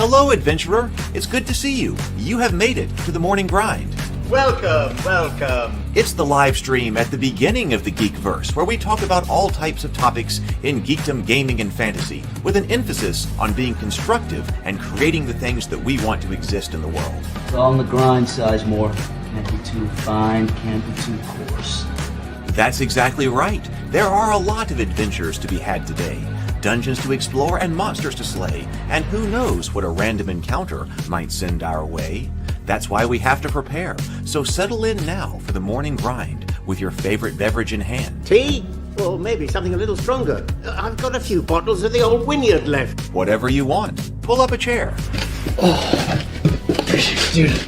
Hello, adventurer. It's good to see you. You have made it to the morning grind. Welcome, welcome. It's the live stream at the beginning of the Geekverse, where we talk about all types of topics in geekdom, gaming, and fantasy, with an emphasis on being constructive and creating the things that we want to exist in the world. It's all on the grind, Sizemore. Can't be too fine, can't be too coarse. That's exactly right. There are a lot of adventures to be had today. Dungeons to explore and monsters to slay, and who knows what a random encounter might send our way. That's why we have to prepare, so settle in now for the morning grind with your favorite beverage in hand. Tea? Or maybe something a little stronger. I've got a few bottles of the old Wynyard left. Whatever you want. Pull up a chair. Dude.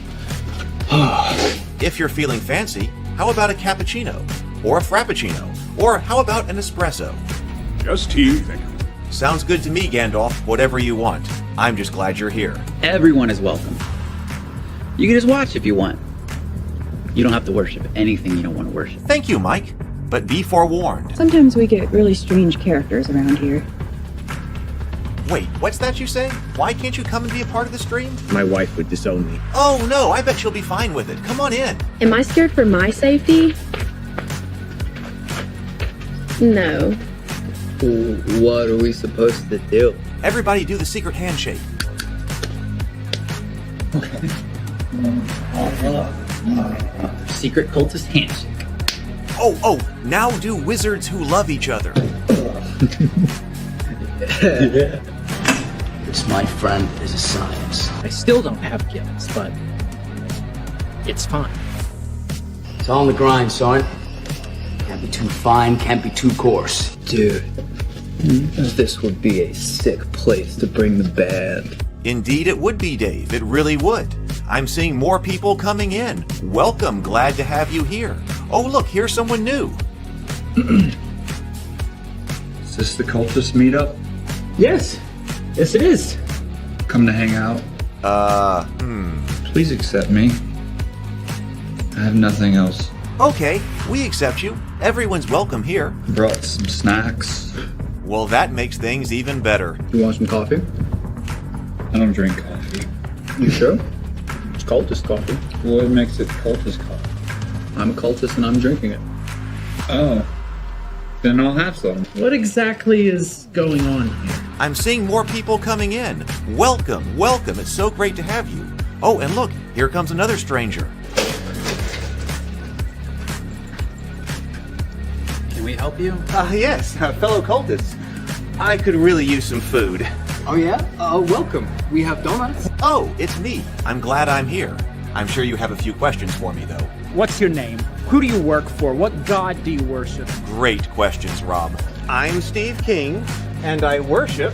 If you're feeling fancy, how about a cappuccino? Or a frappuccino? Or how about an espresso? Just tea, thank you. Sounds good to me, Gandalf. Whatever you want. I'm just glad you're here. Everyone is welcome. You can just watch if you want. You don't have to worship anything you don't want to worship. Thank you, Mike. But be forewarned. Sometimes we get really strange characters around here. Wait, what's that you say? Why can't you come and be a part of the stream? My wife would disown me. Oh no, I bet she'll be fine with it. Come on in. Am I scared for my safety? No. What are we supposed to do? Everybody do the secret handshake. Secret cultist handshake. Oh, now do wizards who love each other. This, my friend, is a science. I still don't have gifts, but it's fine. It's all on the grind, son. Can't be too fine, can't be too coarse. Dude, this would be a sick place to bring the band. Indeed it would be, Dave. It really would. I'm seeing more people coming in. Welcome, glad to have you here. Oh look, here's someone new. Is this the cultist meetup? Yes it is. Come to hang out? Please accept me. I have nothing else. Okay, we accept you. Everyone's welcome here. Brought some snacks. Well, that makes things even better. You want some coffee? I don't drink coffee. You sure? It's cultist coffee. What makes it cultist coffee? I'm a cultist and I'm drinking it. Oh. Then I'll have some. What exactly is going on here? I'm seeing more people coming in. Welcome. It's so great to have you. Oh, and look, here comes another stranger. Can we help you? Yes, fellow cultists. I could really use some food. Oh yeah? Welcome. We have donuts. Oh, it's me. I'm glad I'm here. I'm sure you have a few questions for me, though. What's your name? Who do you work for? What god do you worship? Great questions, Rob. I'm Steve King, and I worship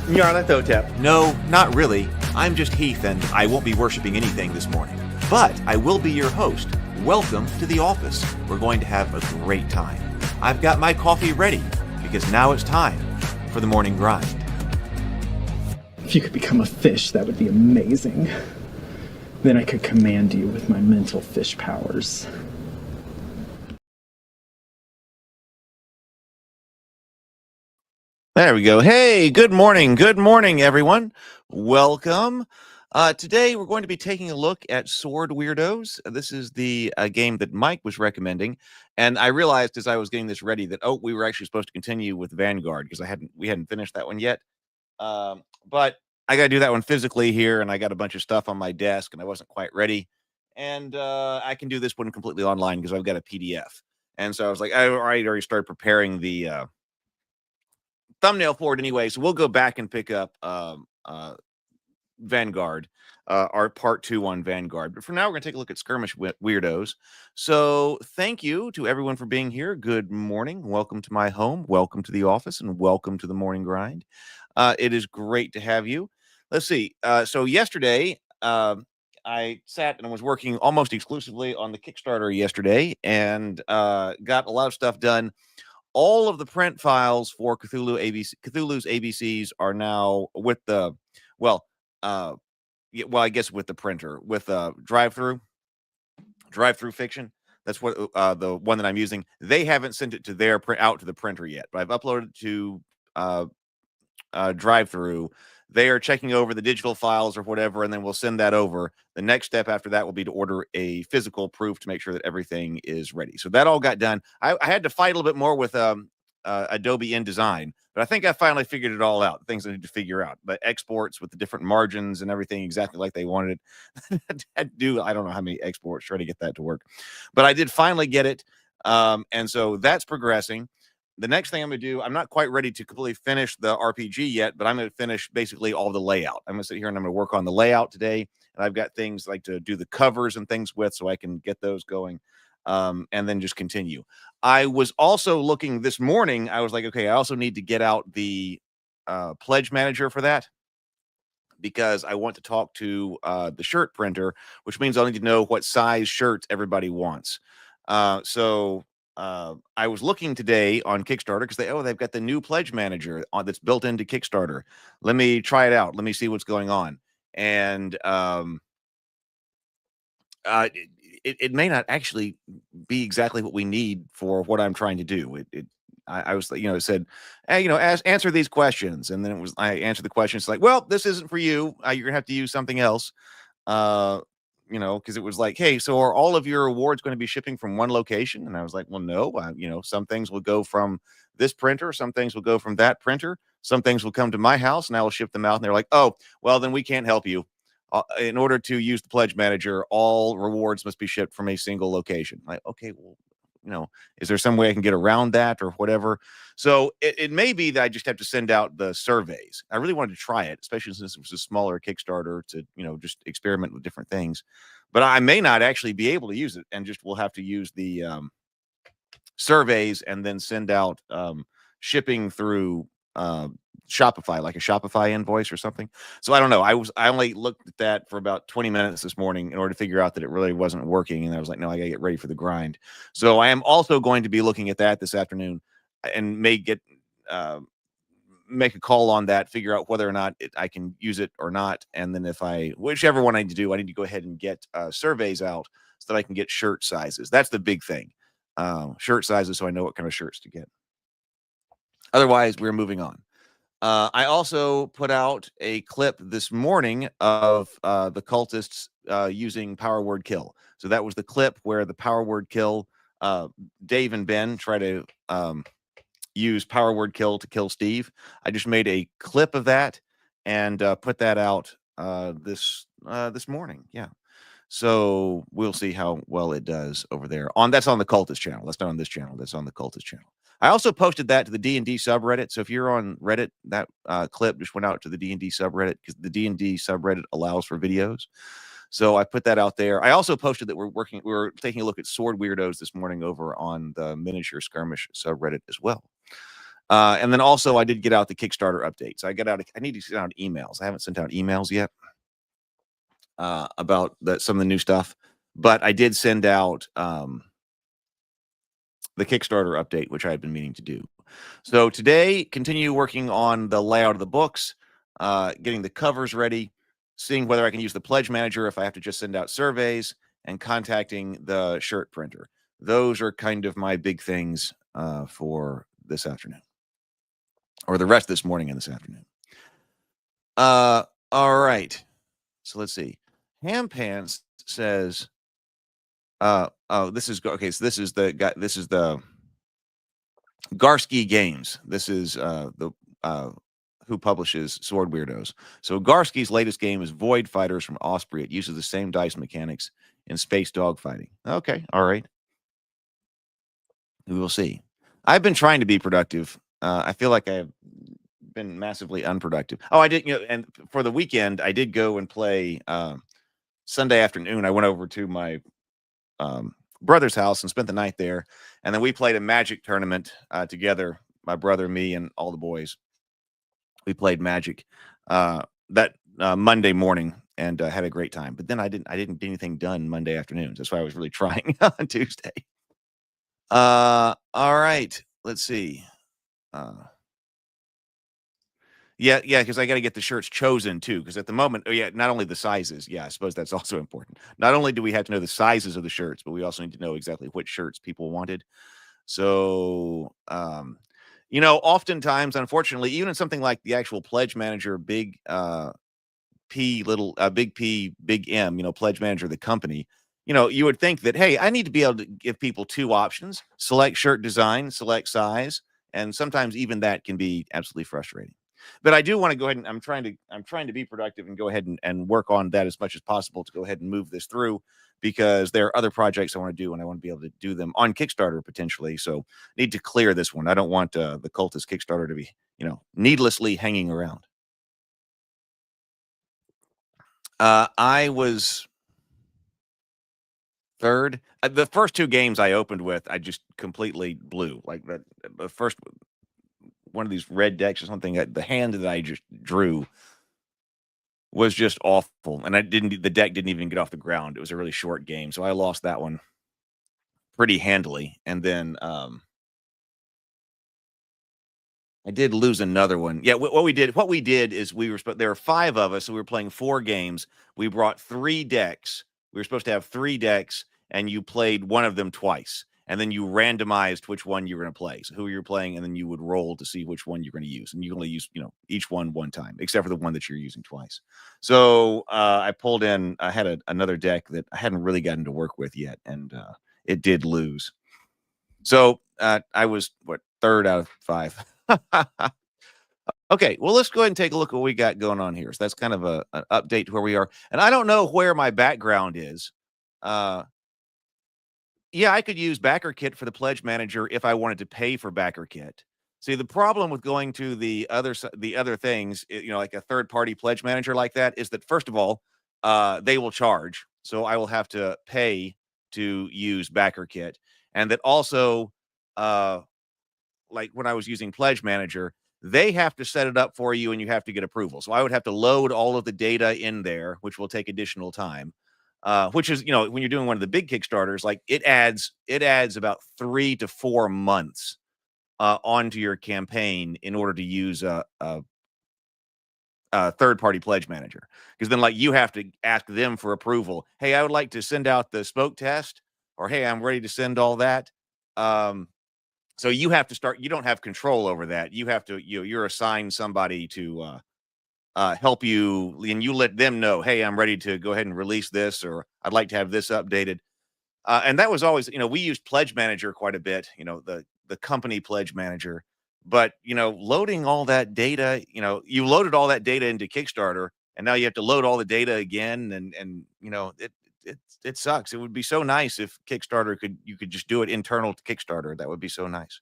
Nyarlathotep. No, not really. I'm just Heath, and I won't be worshiping anything this morning. But I will be your host. Welcome to the office. We're going to have a great time. I've got my coffee ready, because now it's time for the morning grind. If you could become a fish, that would be amazing. Then I could command you with my mental fish powers. There we go. Hey, good morning, everyone. Welcome. Today we're going to be taking a look at Sword Weirdos. This is the game that Mike was recommending, and I realized as I was getting this ready that we were actually supposed to continue with Vanguard because we hadn't finished that one yet. But I got to do that one physically here, and I got a bunch of stuff on my desk, and I wasn't quite ready. And I can do this one completely online because I've got a PDF. And so I was like, I already started preparing the thumbnail for it anyway. So we'll go back and pick up Vanguard, our part 2 on Vanguard. But for now, we're going to take a look at Skirmish Weirdos. So thank you to everyone for being here. Good morning. Welcome to my home. Welcome to the office, and welcome to the morning grind. It is great to have you. Let's see. So yesterday, I sat and was working almost exclusively on the Kickstarter yesterday, and got a lot of stuff done. All of the print files for Cthulhu's ABCs are now with the I guess with the printer, with drive-through fiction. That's what the one that I'm using. They haven't sent it to their out to the printer yet, but I've uploaded to drive-through They are checking over the digital files or whatever, and then we'll send that over. The next step after that will be to order a physical proof to make sure that everything is ready. So that all got done. I had to fight a little bit more with Adobe InDesign, but I think I finally figured it all out. The things I need to figure out, the exports with the different margins and everything exactly like they wanted it. I don't know how many exports, try to get that to work, but I did finally get it. And so that's progressing. The next thing I'm going to do, I'm not quite ready to completely finish the RPG yet, but I'm going to finish basically all the layout. I'm going to sit here and I'm going to work on the layout today. And I've got things like to do the covers and things with, so I can get those going. And then just continue. I was also looking this morning. I was like, okay, I also need to get out the pledge manager for that, because I want to talk to the shirt printer, which means I'll need to know what size shirts everybody wants. So I was looking today on Kickstarter because they've got the new pledge manager that's built into Kickstarter. Let me try it out. Let me see what's going on. And it may not actually be exactly what we need for what I'm trying to do. I was, it said, hey, answer these questions. And then I answered the questions like, well, this isn't for you. You're gonna have to use something else. Because it was like, hey, so are all of your awards going to be shipping from one location? And I was like, well, no, some things will go from this printer, some things will go from that printer, some things will come to my house and I will ship them out. And they're like, oh, well, then we can't help you. In order to use the pledge manager, all rewards must be shipped from a single location. Like, okay, well, is there some way I can get around that or whatever? So it may be that I just have to send out the surveys. I really wanted to try it, especially since it was a smaller Kickstarter to, just experiment with different things. But I may not actually be able to use it, and just we'll have to use the surveys and then send out shipping through Shopify, like a Shopify invoice or something. So I don't know. I only looked at that for about 20 minutes this morning in order to figure out that it really wasn't working. And I was like, no, I gotta get ready for the grind. So I am also going to be looking at that this afternoon and may get make a call on that, figure out whether or not I can use it or not. And then whichever one I need to do, I need to go ahead and get surveys out so that I can get shirt sizes. That's the big thing. Shirt sizes, so I know what kind of shirts to get. Otherwise, we're moving on. I also put out a clip this morning of the cultists using power word kill. So that was the clip where the power word kill, Dave and Ben try to use power word kill to kill Steve. I just made a clip of that and put that out this morning. Yeah. So we'll see how well it does over there. That's on the Cultist channel. That's not on this channel. That's on the Cultist channel. I also posted that to the D&D subreddit. So if you're on Reddit, that clip just went out to the D&D subreddit because the D&D subreddit allows for videos. So I put that out there. I also posted that we were taking a look at Sword Weirdos this morning over on the Miniature Skirmish subreddit as well. And then also I did get out the Kickstarter update. So I need to send out emails. I haven't sent out emails yet about some of the new stuff, but I did send out the Kickstarter update, which I had been meaning to do. So today, continue working on the layout of the books, getting the covers ready, seeing whether I can use the pledge manager if I have to just send out surveys, and contacting the shirt printer. Those are kind of my big things for this afternoon, or the rest of this morning and this afternoon. All right. So let's see. Ham Pants says, this is okay. So this is the guy. This is the Garsky Games. This is the who publishes Sword Weirdos. So Garsky's latest game is Void Fighters from Osprey. It uses the same dice mechanics in space dogfighting. Okay, all right. We will see. I've been trying to be productive. I feel like I've been massively unproductive. Oh, I did. And for the weekend, I did go and play. Sunday afternoon, I went over to my brother's house and spent the night there. And then we played a Magic tournament together, my brother, me, and all the boys. We played Magic that Monday morning and had a great time. But then I didn't get anything done Monday afternoons. That's why I was really trying on Tuesday. All right. Let's see. Yeah, because I got to get the shirts chosen too. Because at the moment, not only the sizes. Yeah, I suppose that's also important. Not only do we have to know the sizes of the shirts, but we also need to know exactly which shirts people wanted. So, Oftentimes, unfortunately, even in something like the actual pledge manager, big big P, big M, pledge manager of the company, you would think that, hey, I need to be able to give people two options: select shirt design, select size, and sometimes even that can be absolutely frustrating. But I do want to go ahead and I'm trying to be productive and go ahead and work on that as much as possible to go ahead and move this through, because there are other projects I want to do and I want to be able to do them on Kickstarter potentially. So need to clear this one. I don't want the Cultist Kickstarter to be, needlessly hanging around. I was third. The first two games I opened with, I just completely blew. Like the first one of these red decks or something, the hand that I just drew was just awful, and the deck didn't even get off the ground. It was a really short game, so I lost that one pretty handily. And then I did lose another one. Yeah, what we did is there were 5 of us, so we were playing 4 games. We brought 3 decks. We were supposed to have 3 decks, and you played one of them twice. And then you randomized which one you were going to play. So who you're playing, and then you would roll to see which one you're going to use. And you only use, each one time, except for the one that you're using twice. So I pulled in, I had another deck that I hadn't really gotten to work with yet, and it did lose. So I was, third out of 5. Okay, well, let's go ahead and take a look at what we got going on here. So that's kind of an update to where we are. And I don't know where my background is. Yeah, I could use Backer Kit for the Pledge Manager if I wanted to pay for Backer Kit. See, the problem with going to the other things, like a third-party Pledge Manager like that, is that, first of all, they will charge. So I will have to pay to use Backer Kit. And that also, like when I was using Pledge Manager, they have to set it up for you and you have to get approval. So I would have to load all of the data in there, which will take additional time. Which is, when you're doing one of the big Kickstarters, like it adds about 3 to 4 months onto your campaign in order to use a third-party Pledge Manager. Because then, like, you have to ask them for approval. Hey, I would like to send out the smoke test, or hey, I'm ready to send all that. So you have to start. You don't have control over that. You have to. You're assigned somebody to help you, and you let them know, hey, I'm ready to go ahead and release this, or I'd like to have this updated. And that was always, we used Pledge Manager quite a bit, the company Pledge Manager. But, loading all that data, you loaded all that data into Kickstarter, and now you have to load all the data again. And it sucks. It would be so nice if Kickstarter you could just do it internal to Kickstarter. That would be so nice.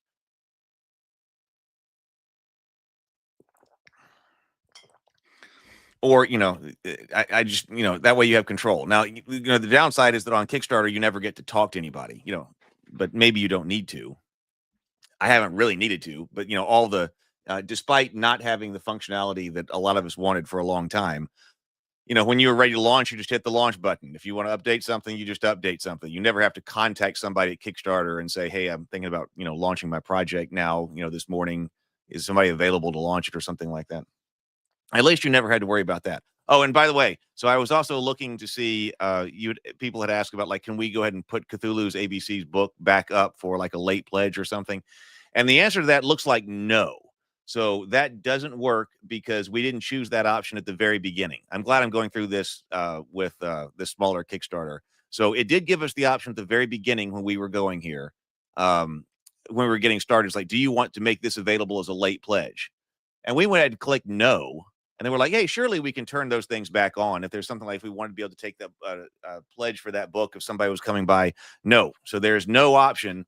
Or, I just, that way you have control. Now, the downside is that on Kickstarter, you never get to talk to anybody, but maybe you don't need to. I haven't really needed to, but, all the, despite not having the functionality that a lot of us wanted for a long time, when you were ready to launch, you just hit the launch button. If you want to update something, you just update something. You never have to contact somebody at Kickstarter and say, hey, I'm thinking about, launching my project now, this morning. Is somebody available to launch it or something like that? At least you never had to worry about that. Oh, and by the way, so I was also looking to see, people had asked about, like, can we go ahead and put Cthulhu's ABC's book back up for like a late pledge or something? And the answer to that looks like no. So that doesn't work because we didn't choose that option at the very beginning. I'm glad I'm going through this with this smaller Kickstarter. So it did give us the option at the very beginning when we were going here, when we were getting started. It's like, do you want to make this available as a late pledge? And we went ahead and clicked no. And they were like, hey, surely we can turn those things back on. If there's something like, if we wanted to be able to take the pledge for that book if somebody was coming by. No. So there's no option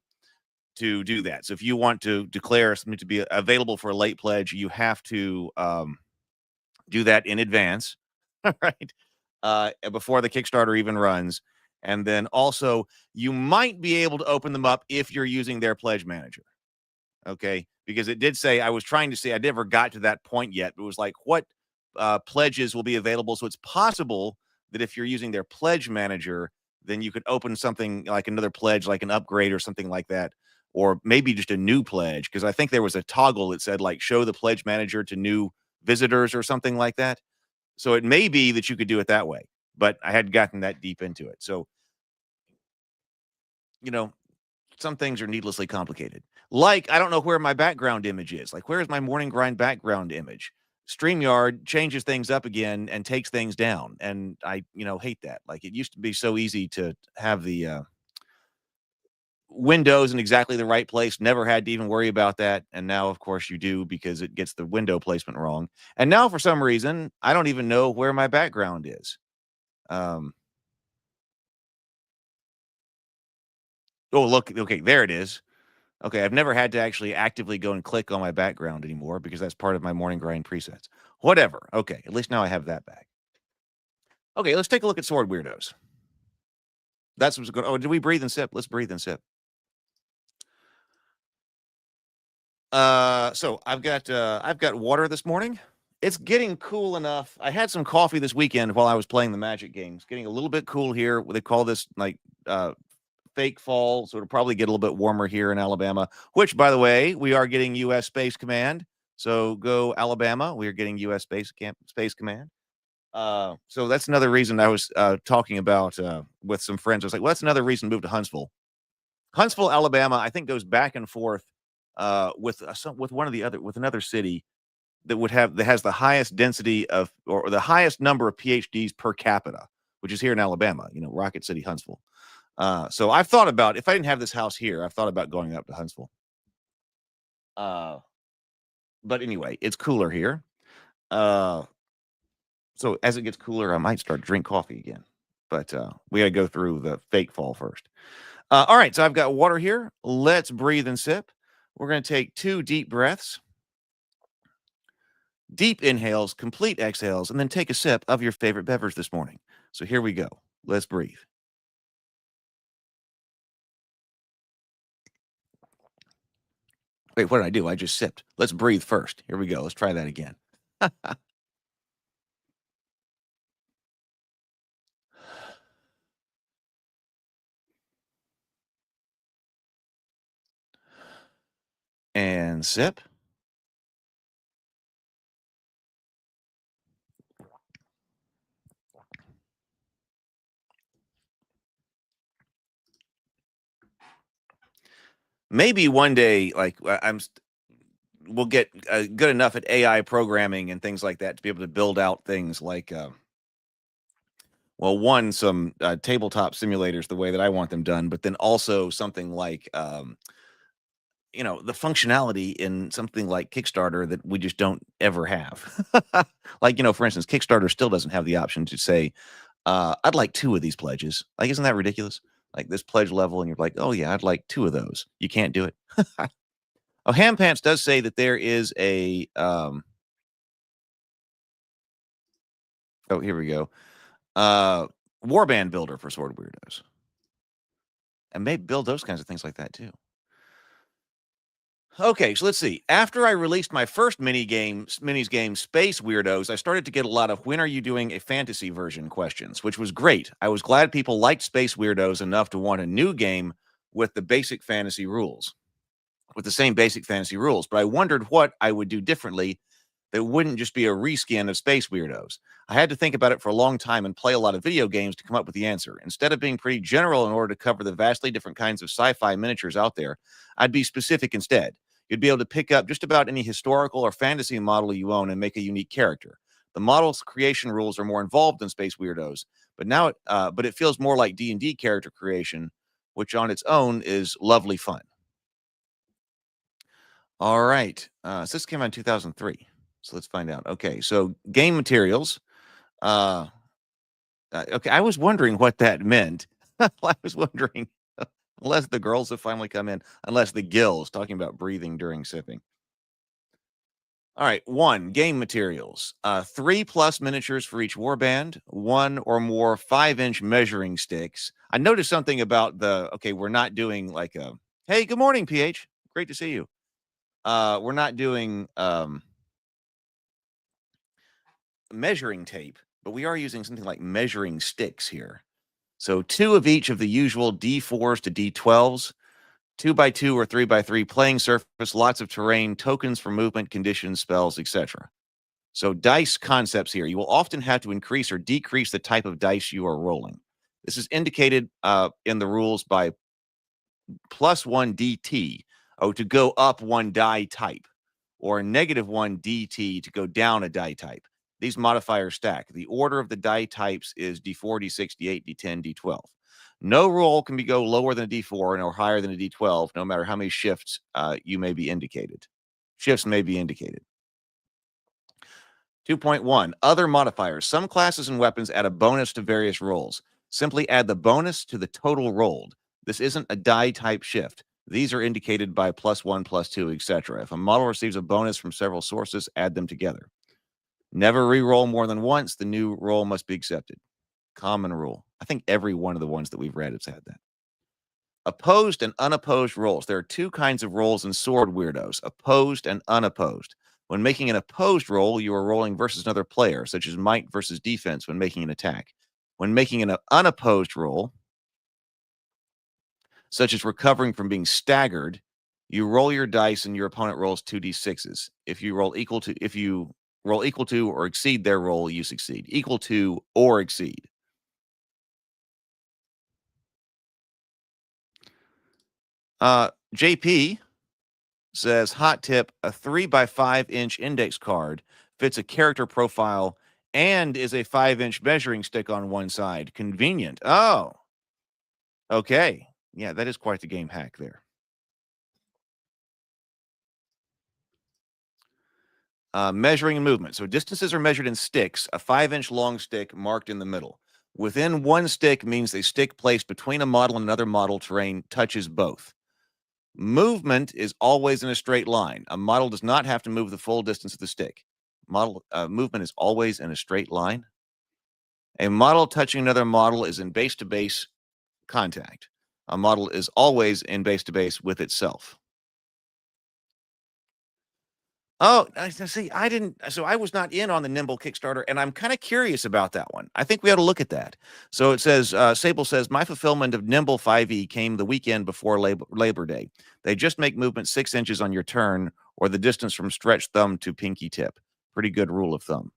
to do that. So if you want to declare something to be available for a late pledge, you have to do that in advance, right? Before the Kickstarter even runs. And then also, you might be able to open them up if you're using their pledge manager. Okay, because it did say, I was trying to say, I never got to that point yet. It was like, what pledges will be available? So it's possible that if you're using their pledge manager, then you could open something like another pledge, like an upgrade or something like that, or maybe just a new pledge. Because I think there was a toggle that said, like, show the pledge manager to new visitors or something like that. So it may be that you could do it that way, but I hadn't gotten that deep into it. So, some things are needlessly complicated. Like, I don't know where my background image is. Like, where is my morning grind background image? StreamYard changes things up again and takes things down. And I, hate that. Like, it used to be so easy to have the windows in exactly the right place. Never had to even worry about that. And now, of course, you do because it gets the window placement wrong. And now, for some reason, I don't even know where my background is. Oh, look. Okay, there it is. Okay, I've never had to actually actively go and click on my background anymore because that's part of my morning grind presets. Whatever. Okay, at least now I have that back. Okay, let's take a look at Sword Weirdos. That's what's going. Oh, did we breathe and sip? Let's breathe and sip. So I've got water this morning. It's getting cool enough. I had some coffee this weekend while I was playing the Magic games. Getting a little bit cool here. They call this like fake fall, so it'll probably get a little bit warmer here in Alabama, which, by the way, we are getting U.S. Space Command. So go Alabama. We are getting U.S. Space Command. So that's another reason I was talking about with some friends. I was like, well, that's another reason to move to Huntsville. Huntsville, Alabama, I think goes back and forth with another city that has the highest density of or the highest number of PhDs per capita, which is here in Alabama. Rocket City, Huntsville. So I've thought about, if I didn't have this house here, I've thought about going up to Huntsville. But anyway, it's cooler here. So as it gets cooler, I might start to drink coffee again. But we got to go through the fake fall first. All right, so I've got water here. Let's breathe and sip. We're going to take 2 deep breaths. Deep inhales, complete exhales, and then take a sip of your favorite beverage this morning. So here we go. Let's breathe. Wait, what did I do? I just sipped. Let's breathe first. Here we go. Let's try that again. And sip. Maybe one day, like we'll get good enough at AI programming and things like that to be able to build out things like, some tabletop simulators the way that I want them done, but then also something like, the functionality in something like Kickstarter that we just don't ever have. Like, for instance, Kickstarter still doesn't have the option to say, I'd like 2 of these pledges. Like, isn't that ridiculous? Like this pledge level, and you're like, oh yeah, I'd like 2 of those. You can't do it. Oh, Ham Pants does say that there is a oh, here we go. Warband builder for Sword Weirdos. And maybe build those kinds of things like that too. Okay, so let's see. After I released my first minis game, Space Weirdos, I started to get a lot of when are you doing a fantasy version questions, which was great. I was glad people liked Space Weirdos enough to want a new game with the basic fantasy rules, with the same basic fantasy rules. But I wondered what I would do differently that wouldn't just be a reskin of Space Weirdos. I had to think about it for a long time and play a lot of video games to come up with the answer. Instead of being pretty general in order to cover the vastly different kinds of sci-fi miniatures out there, I'd be specific instead. You'd be able to pick up just about any historical or fantasy model you own and make a unique character. The model's creation rules are more involved than Space Weirdos, but it feels more like D&D character creation, which on its own is lovely fun. All right. So this came out in 2003. So let's find out. Okay, so game materials. Okay, I was wondering what that meant. I was wondering, unless the girls have finally come in, unless the gills, talking about breathing during sipping. All right, 1, game materials. 3+ miniatures for each warband, 1 or more 5-inch measuring sticks. I noticed something about we're not doing like a, hey, good morning, PH. Great to see you. We're not doing measuring tape, but we are using something like measuring sticks here. So 2 of each of the usual D4s to D12s, 2x2 or 3x3 playing surface, lots of terrain, tokens for movement, conditions, spells, etc. So dice concepts here. You will often have to increase or decrease the type of dice you are rolling. This is indicated in the rules by +1 DT, to go up one die type, or -1 DT to go down a die type. These modifiers stack. The order of the die types is D4, D6, D8, D10, D12. No roll can go lower than a D4 or higher than a D12, no matter how many shifts you may be indicated. Shifts may be indicated. 2.1, other modifiers. Some classes and weapons add a bonus to various rolls. Simply add the bonus to the total rolled. This isn't a die type shift. These are indicated by +1, +2, etc. If a model receives a bonus from several sources, add them together. Never re-roll more than once. The new roll must be accepted. Common rule. I think every one of the ones that we've read has had that. Opposed and unopposed rolls. There are two kinds of rolls in Sword Weirdos, opposed and unopposed. When making an opposed roll, you are rolling versus another player, such as might versus defense when making an attack. When making an unopposed roll, such as recovering from being staggered, you roll your dice and your opponent rolls 2d6s. If you roll equal to or exceed their roll, you succeed. Equal to or exceed. JP says, hot tip, a 3x5-inch index card fits a character profile and is a 5-inch measuring stick on one side. Convenient. Oh, okay. Yeah, that is quite the game hack there. Measuring and movement. So distances are measured in sticks, a 5-inch long stick marked in the middle. Within one stick means a stick placed between a model and another model terrain touches both. Movement is always in a straight line. A model does not have to move the full distance of the stick. Movement is always in a straight line. A model touching another model is in base-to-base contact. A model is always in base-to-base with itself. Oh, see, I was not in on the Nimble Kickstarter, and I'm kind of curious about that one. I think we ought to look at that. So it says, Sable says, my fulfillment of Nimble 5e came the weekend before Labor Day. They just make movement 6 inches on your turn, or the distance from stretched thumb to pinky tip. Pretty good rule of thumb.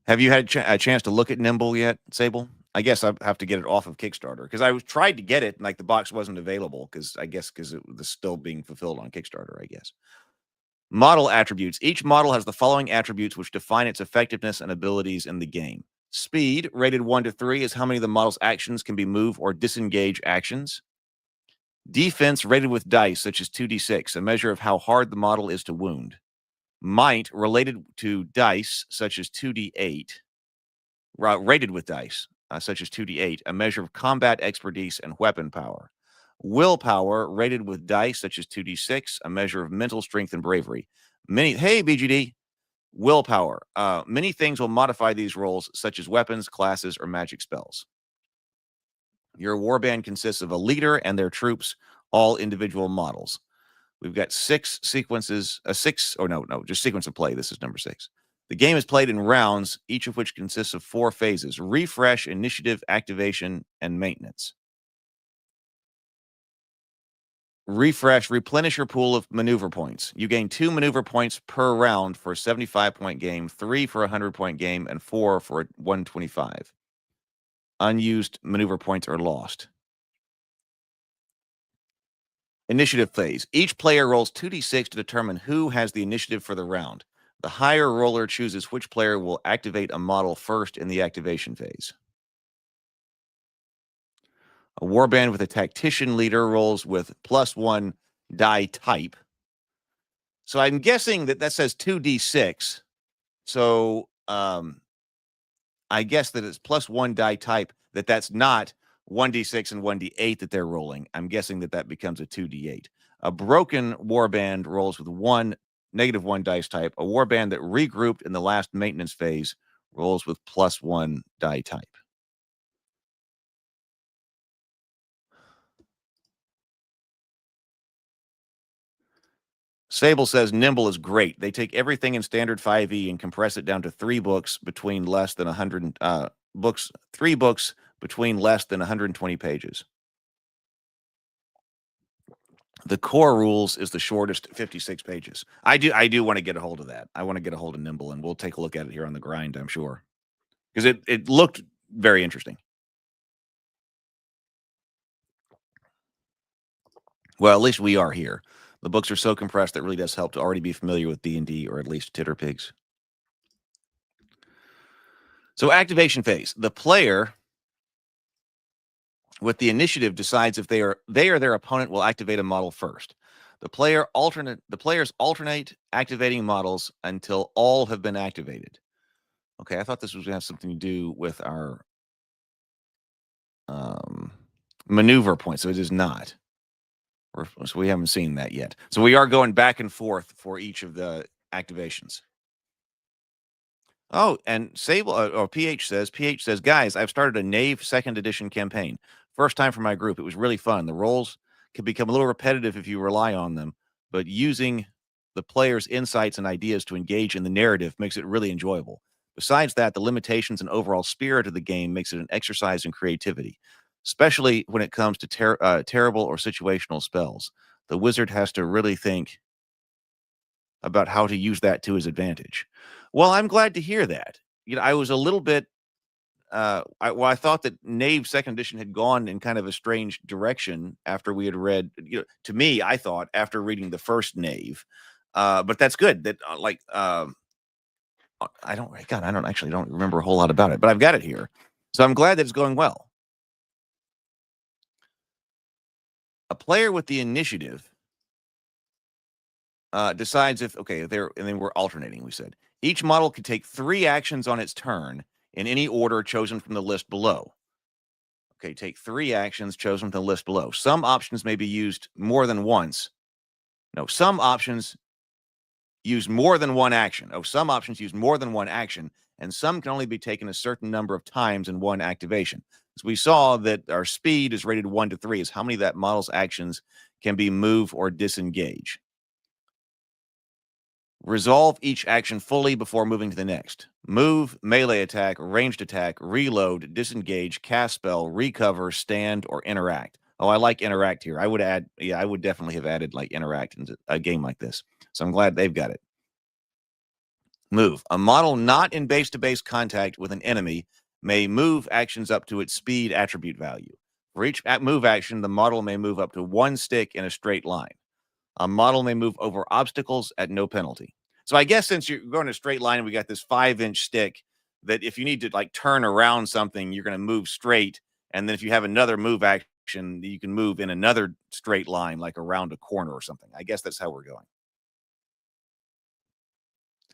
Have you had a chance to look at Nimble yet, Sable? I guess I have to get it off of Kickstarter because I tried to get it and like the box wasn't available because it was still being fulfilled on Kickstarter, I guess. Model attributes. Each model has the following attributes which define its effectiveness and abilities in the game. Speed, rated 1 to 3, is how many of the model's actions can be move or disengage actions. Defense, rated with dice, such as 2d6, a measure of how hard the model is to wound. Might, related to dice, such as 2d8, rated with dice, such as 2d8, a measure of combat expertise and weapon power. Willpower, rated with dice, such as 2d6, a measure of mental strength and bravery. Hey, BGD. Willpower. Many things will modify these rolls, such as weapons, classes, or magic spells. Your warband consists of a leader and their troops, all individual models. We've got 6 sequences, just sequence of play. This is number 6. The game is played in rounds, each of which consists of 4 phases: refresh, initiative, activation, and maintenance. Refresh, replenish your pool of maneuver points. You gain 2 maneuver points per round for a 75-point game, 3 for a 100-point game, and 4 for a 125. Unused maneuver points are lost. Initiative phase. Each player rolls 2d6 to determine who has the initiative for the round. The higher roller chooses which player will activate a model first in the activation phase. A warband with a tactician leader rolls with +1 die type. So I'm guessing that says 2d6. So I guess that it's +1 die type, that's not 1d6 and 1d8 that they're rolling. I'm guessing that becomes a 2d8. A broken warband rolls with -1 dice type. A warband that regrouped in the last maintenance phase rolls with +1 die type. Sable says Nimble is great. They take everything in standard 5e and compress it down to 3 books between less than 100 books. 3 books between less than 120 pages. The core rules is the shortest, 56 pages. I do want to get a hold of that. I want to get a hold of Nimble, and we'll take a look at it here on the grind, I'm sure. Because it looked very interesting. Well, at least we are here. The books are so compressed that it really does help to already be familiar with D&D, or at least Titter Pigs. So activation phase. The player with the initiative decides if they or their opponent will activate a model first. The players alternate activating models until all have been activated. Okay, I thought this was going to have something to do with our maneuver point, so it is not. So we haven't seen that yet. So we are going back and forth for each of the activations. Oh, and Sable or PH says, guys, I've started a Knave 2nd edition campaign. First time for my group. It was really fun. The roles can become a little repetitive if you rely on them, but using the player's insights and ideas to engage in the narrative makes it really enjoyable. Besides that, the limitations and overall spirit of the game makes it an exercise in creativity, especially when it comes to terrible or situational spells. The wizard has to really think about how to use that to his advantage. Well, I'm glad to hear that. I was a little bit I thought that Knave 2nd edition had gone in kind of a strange direction after we had read, to me, I thought after reading the first Knave. But that's good that I don't remember a whole lot about it, but I've got it here. So I'm glad that it's going well. A player with the initiative decides if, and then we're alternating, we said. Each model can take 3 actions on its turn in any order chosen from the list below. Okay, take 3 actions chosen from the list below. Some options may be used more than once. No, some options use more than one action. Some options use more than one action, and some can only be taken a certain number of times in one activation. So we saw that our speed is rated 1 to 3, is how many of that model's actions can be move or disengage. Resolve each action fully before moving to the next. Move, melee attack, ranged attack, reload, disengage, cast spell, recover, stand, or interact. Oh, I like interact here. I would definitely have added like interact into a game like this. So I'm glad they've got it. Move. A model not in base-to-base contact with an enemy may move actions up to its speed attribute value. For each move action, the model may move up to 1 stick in a straight line. A model may move over obstacles at no penalty. So I guess since you're going a straight line, we got this 5-inch stick that if you need to like turn around something, you're going to move straight. And then if you have another move action, you can move in another straight line, like around a corner or something. I guess that's how we're going.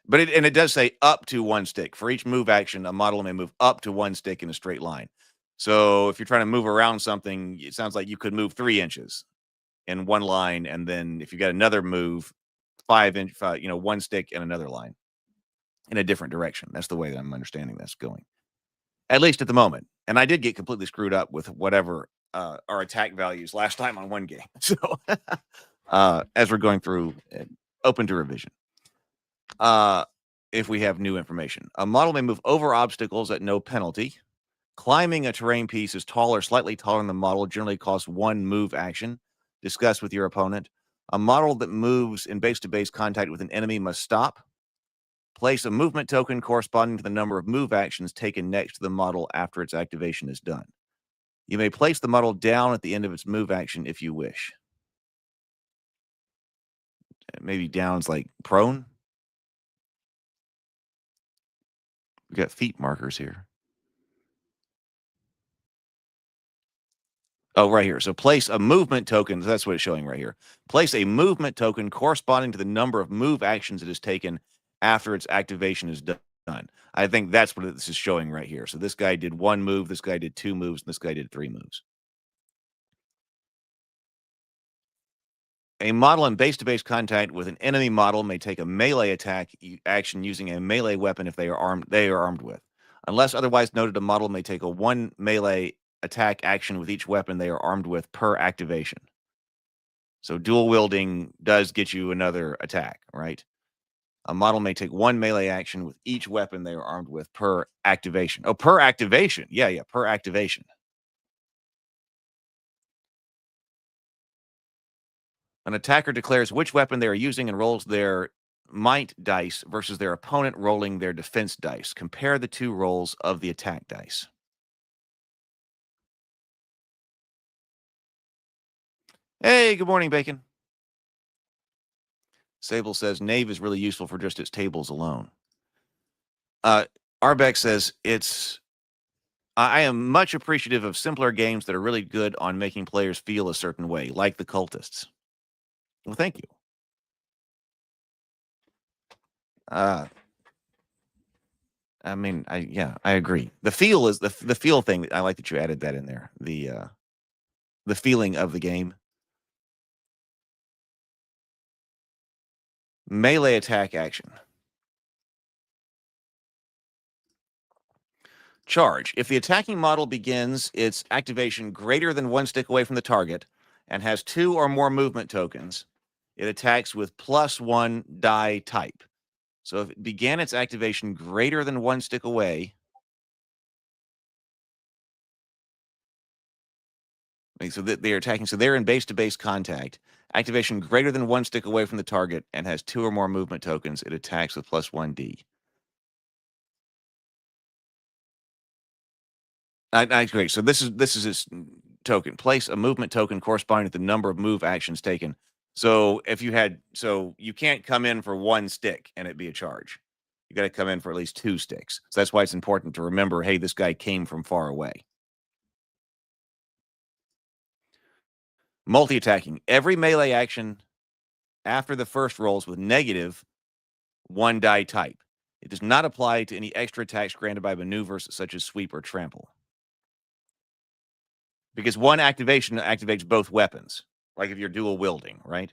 But it does say up to 1 stick. For each move action, a model may move up to 1 stick in a straight line. So if you're trying to move around something, it sounds like you could move 3 inches in one line, and then if you got another move, 5-inch, 1 stick in another line in a different direction. That's the way that I'm understanding that's going, at least at the moment. And I did get completely screwed up with whatever our attack values last time on one game. So as we're going through, open to revision. If we have new information, a model may move over obstacles at no penalty. Climbing a terrain piece is tall or slightly taller than the model generally costs 1 move action. Discuss with your opponent. A model that moves in base-to-base contact with an enemy must stop. Place a movement token corresponding to the number of move actions taken next to the model after its activation is done. You may place the model down at the end of its move action if you wish. Maybe down's like prone. We got feet markers here. Oh, right here. So place a movement token. That's what it's showing right here. Place a movement token corresponding to the number of move actions it has taken after its activation is done. I think that's what this is showing right here. So this guy did 1 move, this guy did 2 moves, and this guy did 3 moves. A model in base-to-base contact with an enemy model may take a melee attack action using a melee weapon if they are armed with. Unless otherwise noted, a model may take a 1 melee attack action with each weapon they are armed with per activation. So dual wielding does get you another attack, right? A model may take 1 melee action with each weapon they are armed with per activation. Oh, per activation. Yeah, per activation. An attacker declares which weapon they are using and rolls their might dice versus their opponent rolling their defense dice. Compare the 2 rolls of the attack dice. Hey, good morning, Bacon. Sable says Knave is really useful for just its tables alone. Arbeck says I am much appreciative of simpler games that are really good on making players feel a certain way, like the Cultists. Well, thank you. I mean, I agree. The feel is the feel thing. I like that you added that in there. The feeling of the game. Melee attack action. Charge. If the attacking model begins its activation greater than 1 stick away from the target and has 2 or more movement tokens, it attacks with +1 die type. So if it began its activation greater than 1 stick away, so that they're attacking, so they're in base-to-base contact. Activation greater than 1 stick away from the target and has 2 or more movement tokens, it attacks with +1d. I agree. So this is its token. Place a movement token corresponding to the number of move actions taken. So if you had, so you can't come in for 1 stick and it be a charge. You got to come in for at least 2 sticks. So that's why it's important to remember, hey, this guy came from far away. Multi-attacking. Every melee action after the first rolls with -1 die type. It does not apply to any extra attacks granted by maneuvers such as sweep or trample. Because one activation activates both weapons, like if you're dual wielding, right?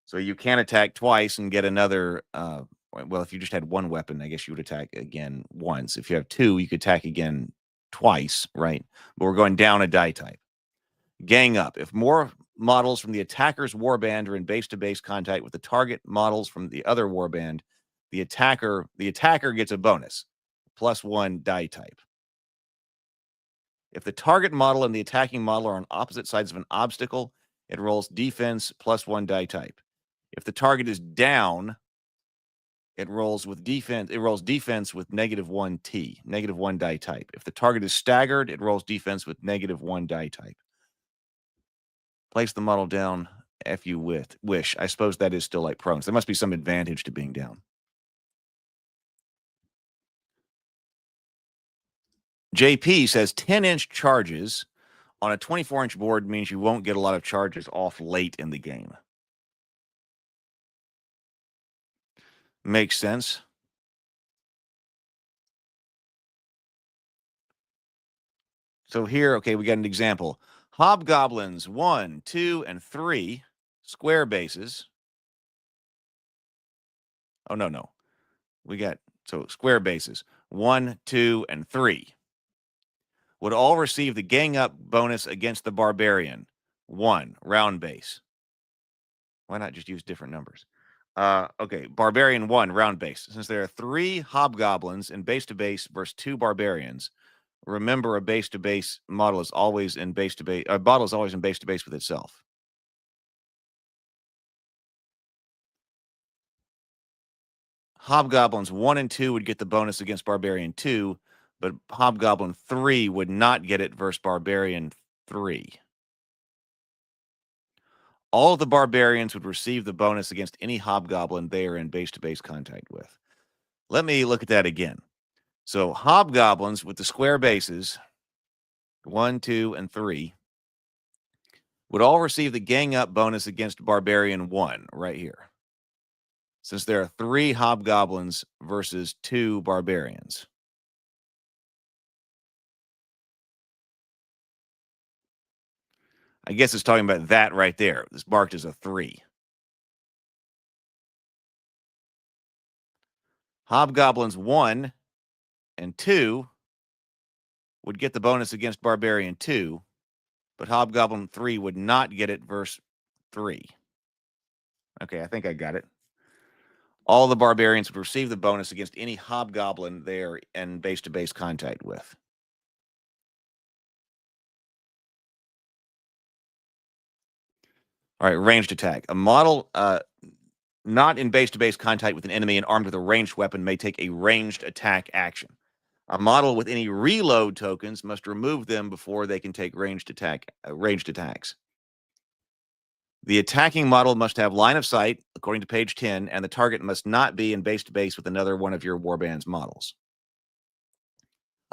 So you can attack twice and get another. Well, if you just had 1 weapon, I guess you would attack again once. If you have 2, you could attack again twice, right? But we're going down a die type. Gang up. If more models from the attacker's warband are in base-to-base contact with the target models from the other warband, the attacker gets a bonus, +1 die type. If the target model and the attacking model are on opposite sides of an obstacle, it rolls defense +1 die type. If the target is down, it rolls defense with -1 T, -1 die type. If the target is staggered, it rolls defense with -1 die type. Place the model down if you wish. I suppose that is still like prone. So there must be some advantage to being down. JP says 10-inch charges on a 24-inch board means you won't get a lot of charges off late in the game. Makes sense. So here, okay, we got an example. Hobgoblins 1, 2, and 3 square bases. Oh, no. We got, so square bases 1, 2, and 3 would all receive the gang up bonus against the barbarian. 1, round base. Why not just use different numbers? Okay, barbarian 1, round base. Since there are 3 hobgoblins in base-to-base versus 2 barbarians, remember a base-to-base model is always in base-to-base. A model is always in base-to-base with itself. Hobgoblins 1 and 2 would get the bonus against Barbarian 2, but Hobgoblin 3 would not get it versus Barbarian 3. All of the Barbarians would receive the bonus against any Hobgoblin they are in base-to-base contact with. Let me look at that again. So Hobgoblins with the square bases, 1, 2, and 3, would all receive the gang up bonus against Barbarian 1 right here. Since there are 3 Hobgoblins versus 2 Barbarians. I guess it's talking about that right there. This marked as a 3. Hobgoblins 1 and 2 would get the bonus against Barbarian 2, but Hobgoblin 3 would not get it versus 3. Okay, I think I got it. All the Barbarians would receive the bonus against any Hobgoblin they are in base-to-base contact with. All right, ranged attack. A model not in base-to-base contact with an enemy and armed with a ranged weapon may take a ranged attack action. A model with any reload tokens must remove them before they can take ranged attacks. The attacking model must have line of sight, according to page 10, and the target must not be in base-to-base with another one of your warband's models.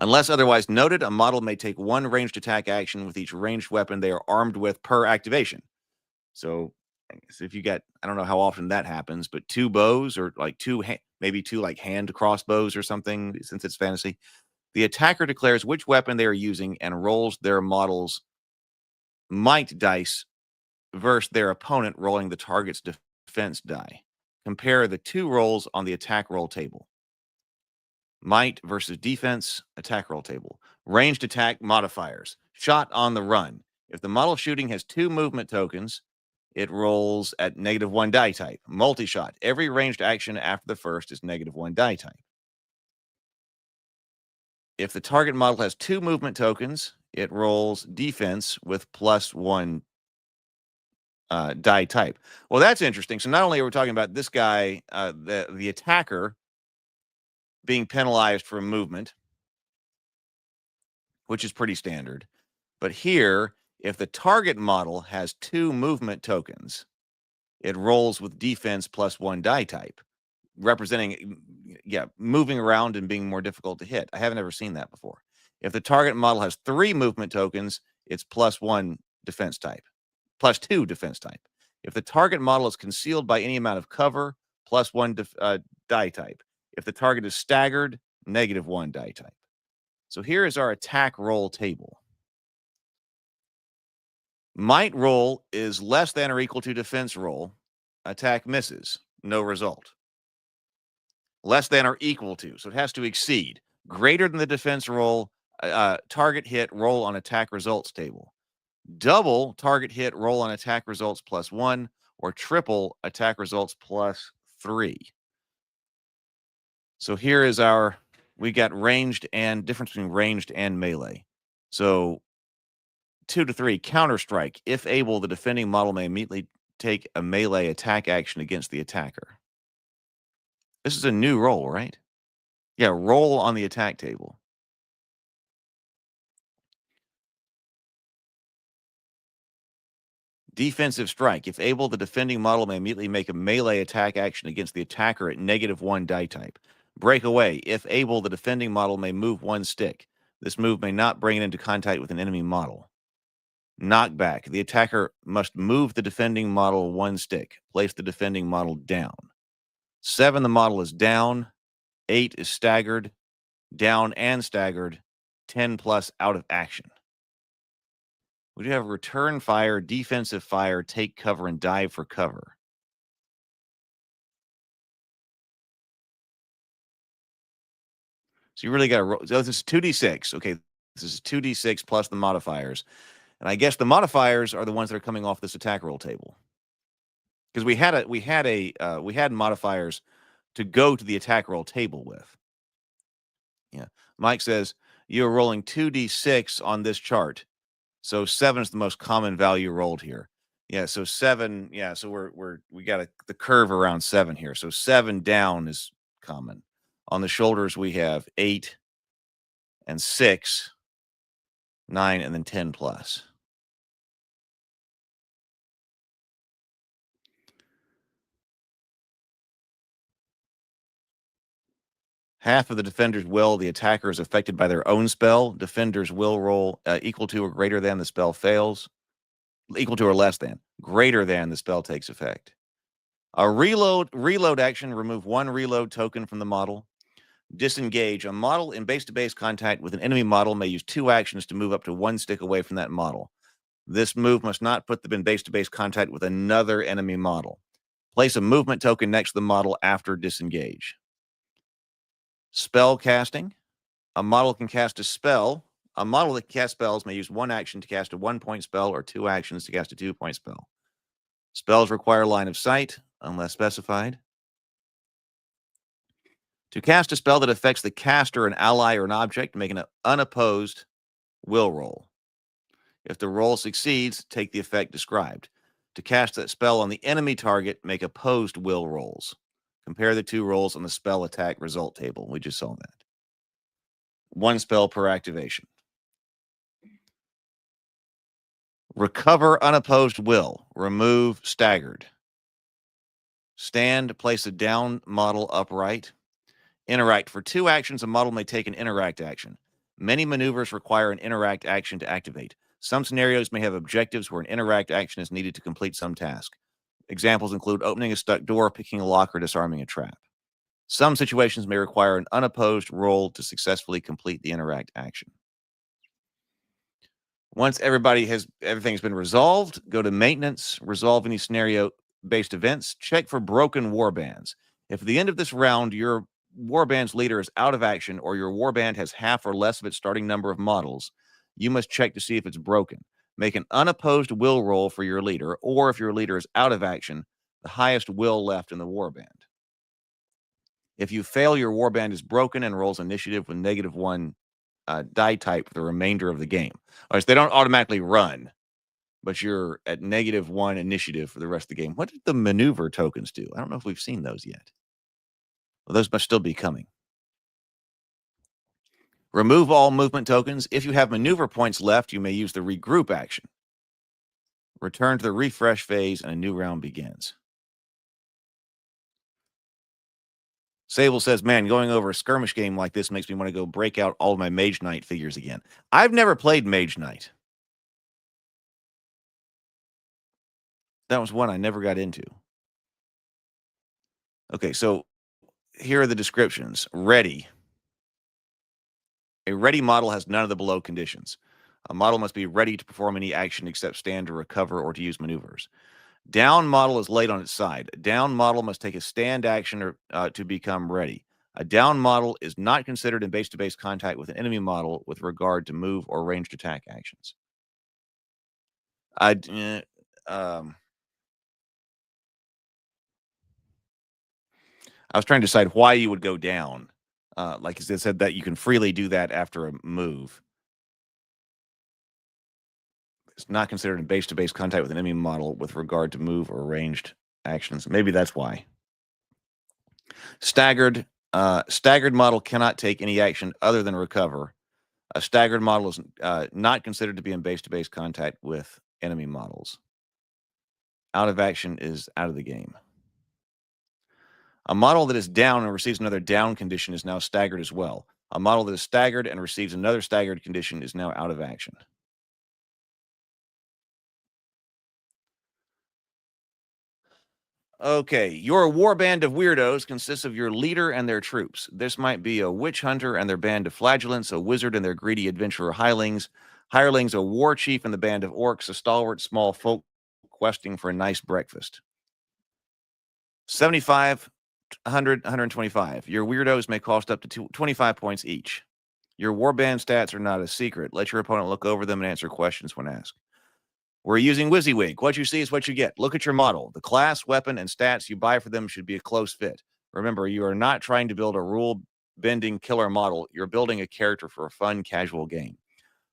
Unless otherwise noted, a model may take one ranged attack action with each ranged weapon they are armed with per activation. So if you got, I don't know how often that happens, but 2 bows or like maybe 2 like hand crossbows or something, since it's fantasy, the attacker declares which weapon they are using and rolls their model's might dice versus their opponent rolling the target's defense die. Compare the 2 rolls on the attack roll table. Might versus defense, attack roll table. Ranged attack modifiers. Shot on the run. If the model shooting has 2 movement tokens, it rolls at -1 die type. Multi-shot. Every ranged action after the first is -1 die type. If the target model has 2 movement tokens, it rolls defense with +1 die type. Well, that's interesting. So not only are we talking about this guy, the attacker, being penalized for movement, which is pretty standard, but here, if the target model has 2 movement tokens, it rolls with defense +1 die type, representing, moving around and being more difficult to hit. I haven't ever seen that before. If the target model has 3 movement tokens, it's +1 defense type, +2 defense type. If the target model is concealed by any amount of cover, +1 die type. If the target is staggered, -1 die type. So here is our attack roll table. Might roll is less than or equal to defense roll. Attack misses. No result. Less than or equal to. So it has to exceed. Greater than the defense roll, target hit, roll on attack results table. Double target hit, roll on attack results +1, or triple attack results +3. So here is we got ranged and difference between ranged and melee. So 2 to 3, counter strike. If able, the defending model may immediately take a melee attack action against the attacker. This is a new roll, right? Yeah, roll on the attack table. Defensive strike. If able, the defending model may immediately make a melee attack action against the attacker at -1 die type. Breakaway. If able, the defending model may move 1 stick. This move may not bring it into contact with an enemy model. Knockback. The attacker must move the defending model 1 stick. Place the defending model down. 7, the model is down. 8 is staggered. Down and staggered. 10+ out of action. We do have return fire, defensive fire, take cover, and dive for cover. So you really got to roll. So this is 2d6. Okay, this is 2d6 plus the modifiers. And I guess the modifiers are the ones that are coming off this attack roll table. Because we had modifiers to go to the attack roll table with. Yeah. Mike says you're rolling 2d6 on this chart. So 7 is the most common value rolled here. Yeah, so 7, so we got the curve around 7 here. So 7 down is common. On the shoulders we have 8 and 6, 9, and then 10+. Half of the defender's will, the attacker is affected by their own spell. Defender's will roll equal to or greater than the spell fails. Equal to or less than. Greater than the spell takes effect. A reload action, remove 1 reload token from the model. Disengage. A model in base-to-base contact with an enemy model may use 2 actions to move up to 1 stick away from that model. This move must not put them in base-to-base contact with another enemy model. Place a movement token next to the model after disengage. Spell casting. A model can cast a spell. A model that casts spells may use 1 action to cast a 1-point spell or 2 actions to cast a 2-point spell. Spells require line of sight, unless specified. To cast a spell that affects the caster, an ally, or an object, make an unopposed will roll. If the roll succeeds, take the effect described. To cast that spell on the enemy target, make opposed will rolls. Compare the 2 rolls on the spell attack result table. We just saw that. 1 spell per activation. Recover unopposed will. Remove staggered. Stand, place a down model upright. Interact. For 2 actions, a model may take an interact action. Many maneuvers require an interact action to activate. Some scenarios may have objectives where an interact action is needed to complete some task. Examples include opening a stuck door, picking a lock, or disarming a trap. Some situations may require an unopposed roll to successfully complete the interact action. Once everything's been resolved, go to maintenance, resolve any scenario-based events, check for broken warbands. If at the end of this round your warband's leader is out of action or your warband has half or less of its starting number of models, you must check to see if it's broken. Make an unopposed will roll for your leader, or if your leader is out of action, the highest will left in the warband. If you fail, your warband is broken and rolls initiative with -1 die type for the remainder of the game. They don't automatically run, but you're at -1 initiative for the rest of the game. What did the maneuver tokens do? I don't know if we've seen those yet. Well, those must still be coming. Remove all movement tokens. If you have maneuver points left, you may use the regroup action. Return to the refresh phase and a new round begins. Sable says, man, going over a skirmish game like this makes me want to go break out all of my Mage Knight figures again. I've never played Mage Knight. That was one I never got into. Okay, so here are the descriptions. Ready. A ready model has none of the below conditions. A model must be ready to perform any action except stand to recover or to use maneuvers. Down model is laid on its side. A down model must take a stand action or, to become ready. A down model is not considered in base-to-base contact with an enemy model with regard to move or ranged attack actions. I was trying to decide why you would go down. Like it said that you can freely do that after a move. It's not considered in base-to-base contact with an enemy model with regard to move or ranged actions. Maybe that's why. Staggered model cannot take any action other than recover. A staggered model is not considered to be in base-to-base contact with enemy models. Out of action is out of the game. A model that is down and receives another down condition is now staggered as well. A model that is staggered and receives another staggered condition is now out of action. Okay, your warband of weirdos consists of your leader and their troops. This might be a witch hunter and their band of flagellants, a wizard and their greedy adventurer hirelings, a war chief and the band of orcs, a stalwart small folk questing for a nice breakfast. 75, 100, 125. Your weirdos may cost up to 25 points each. Your warband stats are not a secret. Let your opponent look over them and answer questions when asked. We're using WYSIWYG. What you see is what you get. Look at your model. The class, weapon, and stats you buy for them should be a close fit. Remember, you are not trying to build a rule-bending killer model. You're building a character for a fun, casual game.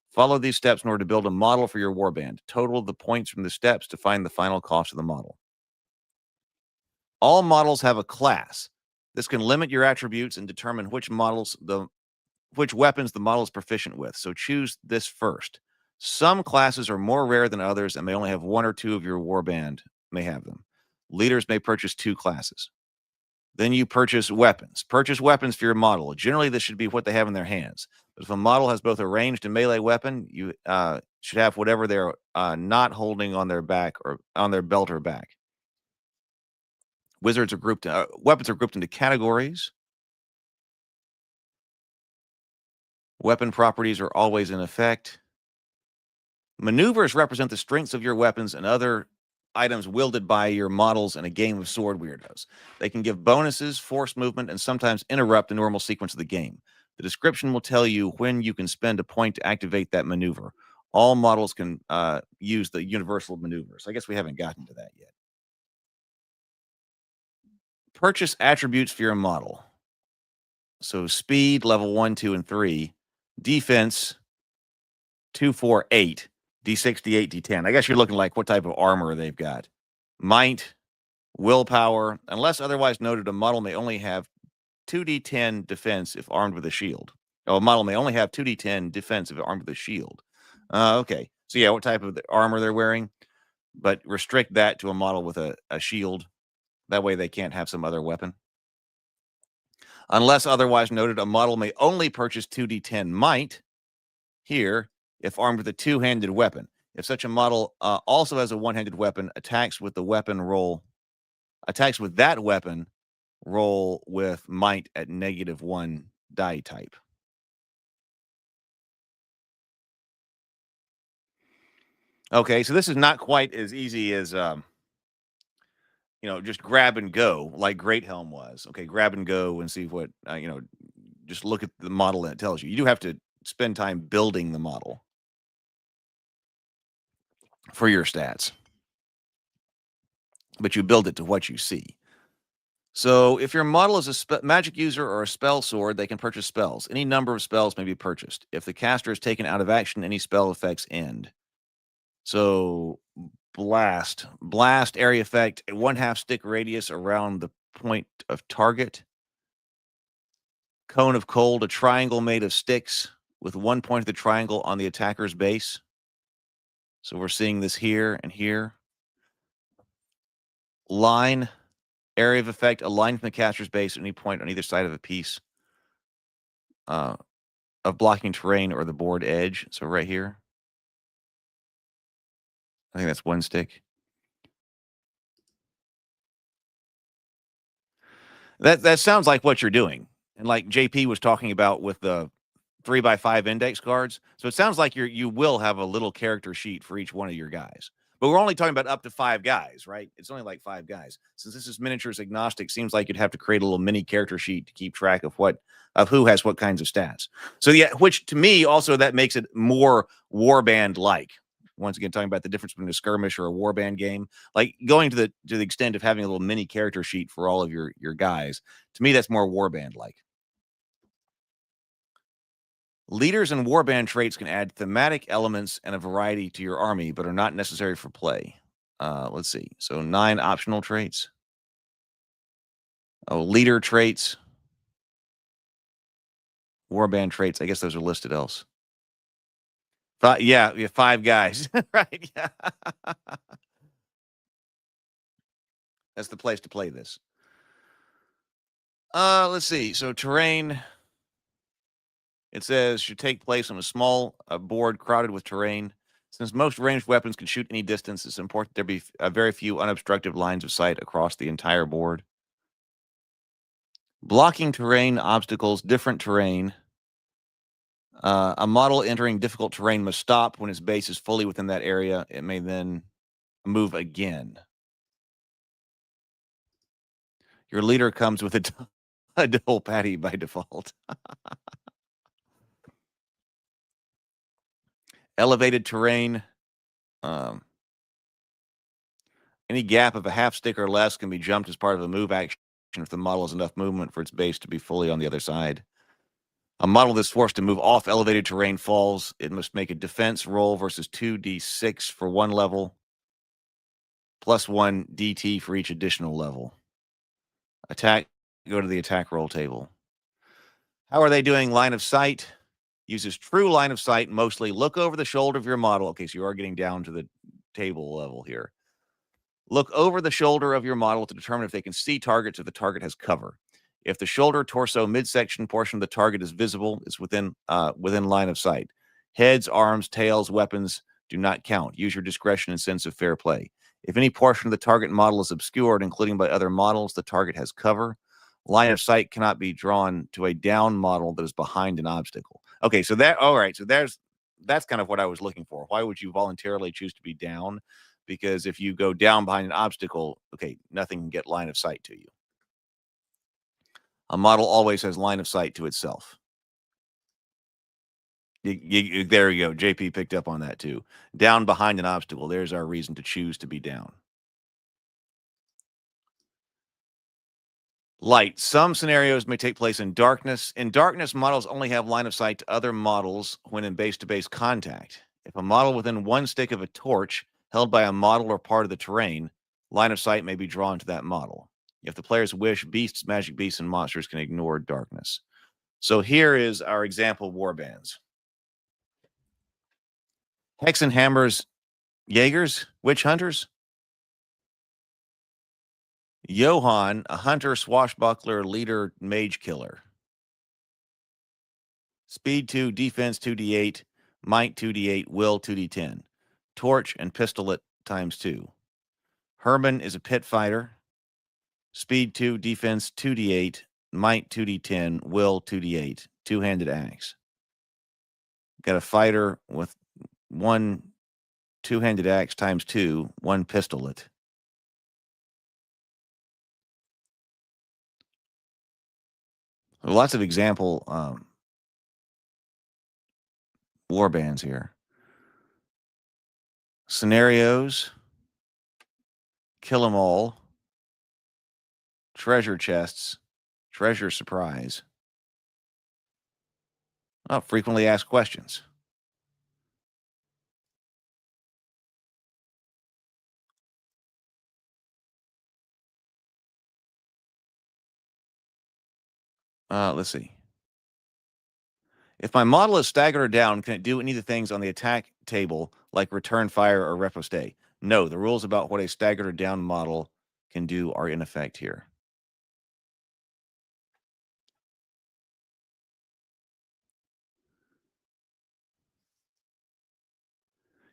Follow these steps in order to build a model for your warband. Total the points from the steps to find the final cost of the model. All models have a class. This can limit your attributes and determine which weapons the model is proficient with. So choose this first. Some classes are more rare than others and may only have 1 or 2 of your warband may have them. Leaders may purchase 2 classes. Then you purchase weapons. Purchase weapons for your model. Generally, this should be what they have in their hands. But if a model has both a ranged and melee weapon, you should have whatever they're not holding on their back or on their belt or back. Weapons are grouped into categories. Weapon properties are always in effect. Maneuvers represent the strengths of your weapons and other items wielded by your models in a game of Sword Weirdos. They can give bonuses, force movement, and sometimes interrupt the normal sequence of the game. The description will tell you when you can spend a point to activate that maneuver. All models can use the universal maneuvers. I guess we haven't gotten to that yet. Purchase attributes for your model. So speed, level 1, 2, and 3. Defense, 2, 4, 8. D6, D8, D10. I guess you're looking like what type of armor they've got. Might, willpower. Unless otherwise noted, a model may only have 2d10 defense if armed with a shield. Oh, a model may only have 2d10 defense if armed with a shield. Okay. So yeah, what type of armor they're wearing, but restrict that to a model with a shield. That way they can't have some other weapon. Unless otherwise noted, a model may only purchase 2d10 might here if armed with a two-handed weapon. If such a model also has a one-handed weapon, attacks with that weapon roll with might at -1 die type. Okay, so this is not quite as easy as just grab and go like Great Helm was. Okay, grab and go and see what just look at the model and it tells you. You do have to spend time building the model for your stats, but you build it to what you see. So if your model is a magic user or a spell sword, they can purchase spells. Any number of spells may be purchased. If the caster is taken out of action, any spell effects end. So blast area effect, a 1/2 stick radius around the point of target. Cone of cold, a triangle made of sticks with one point of the triangle on the attacker's base. So we're seeing this here and here. Line, area of effect, a line from the caster's base at any point on either side of a piece of blocking terrain or the board edge. So right here. I think that's one stick. That sounds like what you're doing. And like JP was talking about with the 3x5 index cards. So it sounds like you will have a little character sheet for each one of your guys. But we're only talking about up to 5 guys, right? It's only like 5 guys. Since this is miniatures agnostic, seems like you'd have to create a little mini character sheet to keep track of who has what kinds of stats. So yeah, which to me also that makes it more warband like. Once again, talking about the difference between a skirmish or a warband game, like going to the extent of having a little mini character sheet for all of your guys. To me, that's more warband like. Leaders and warband traits can add thematic elements and a variety to your army, but are not necessary for play. Let's see. So 9 optional traits. Oh, leader traits. Warband traits. I guess those are listed else. Yeah, 5 guys. Right. Yeah. That's the place to play this. Let's see. So terrain. It says should take place on a small board crowded with terrain. Since most ranged weapons can shoot any distance, it's important there be very few unobstructed lines of sight across the entire board. Blocking terrain, obstacles, different terrain. A model entering difficult terrain must stop when its base is fully within that area. It may then move again. Your leader comes with a double patty by default. Elevated terrain. Any gap of a half stick or less can be jumped as part of a move action if the model has enough movement for its base to be fully on the other side. A model that's forced to move off elevated terrain falls. It must make a defense roll versus 2d6 for 1 level, plus 1 dt for each additional level. Attack, go to the attack roll table. How are they doing line of sight? Uses true line of sight mostly. Look over the shoulder of your model. Okay, so you are getting down to the table level here. Look over the shoulder of your model to determine if they can see targets if the target has cover. If the shoulder, torso, midsection portion of the target is visible, it's within line of sight. Heads, arms, tails, weapons do not count. Use your discretion and sense of fair play. If any portion of the target model is obscured, including by other models, the target has cover. Line of sight cannot be drawn to a down model that is behind an obstacle. Okay, so that's kind of what I was looking for. Why would you voluntarily choose to be down? Because if you go down behind an obstacle, okay, nothing can get line of sight to you. A model always has line of sight to itself. There you go. JP picked up on that too. Down behind an obstacle. There's our reason to choose to be down. Light. Some scenarios may take place in darkness. In darkness, models only have line of sight to other models when in base-to-base contact. If a model within 1 stick of a torch held by a model or part of the terrain, line of sight may be drawn to that model. If the players wish, beasts, magic beasts, and monsters can ignore darkness. So here is our example warbands. Hexenhammer's Jaegers, witch hunters. Johann, a hunter, swashbuckler, leader, mage killer. Speed 2, defense 2d8, might 2d8, will 2d10. Torch and pistolet times 2. Herman is a pit fighter. Speed 2, defense 2d8, might 2d10, will 2d8. Two-handed axe. Got a fighter with 1 two-handed axe times 2, 1 pistolet. Lots of example war bands here. Scenarios. Kill 'em all. Treasure chests. Treasure surprise. Frequently asked questions. Let's see. If my model is staggered or down, can it do any of the things on the attack table, like return fire or repostay? No, the rules about what a staggered or down model can do are in effect here.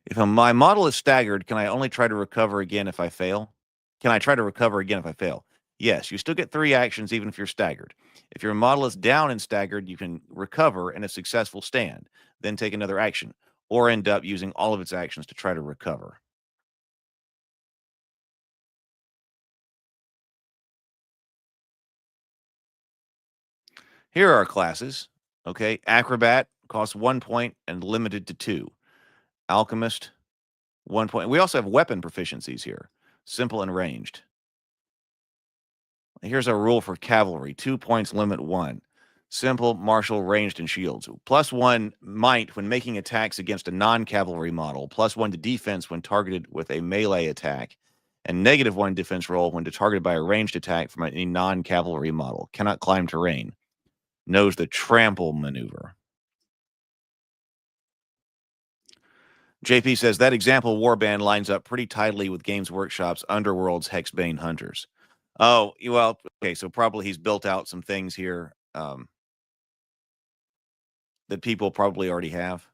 If my model is staggered, can I only try to recover again if I fail? Can I try to recover again if I fail? Yes, you still get 3 actions even if you're staggered. If your model is down and staggered, you can recover in a successful stand, then take another action, or end up using all of its actions to try to recover. Here are our classes. Okay, Acrobat costs 1 point and limited to 2. Alchemist, 1 point. We also have weapon proficiencies here, simple and ranged. Here's our rule for cavalry. 2 points, limit 1. Simple, martial, ranged, and shields. +1 might when making attacks against a non-cavalry model. +1 to defense when targeted with a melee attack. And -1 defense roll when targeted by a ranged attack from a non-cavalry model. Cannot climb terrain. Knows the trample maneuver. JP says that example warband lines up pretty tightly with Games Workshop's Underworld's Hexbane Hunters. Oh, well, okay, so probably he's built out some things here that people probably already have.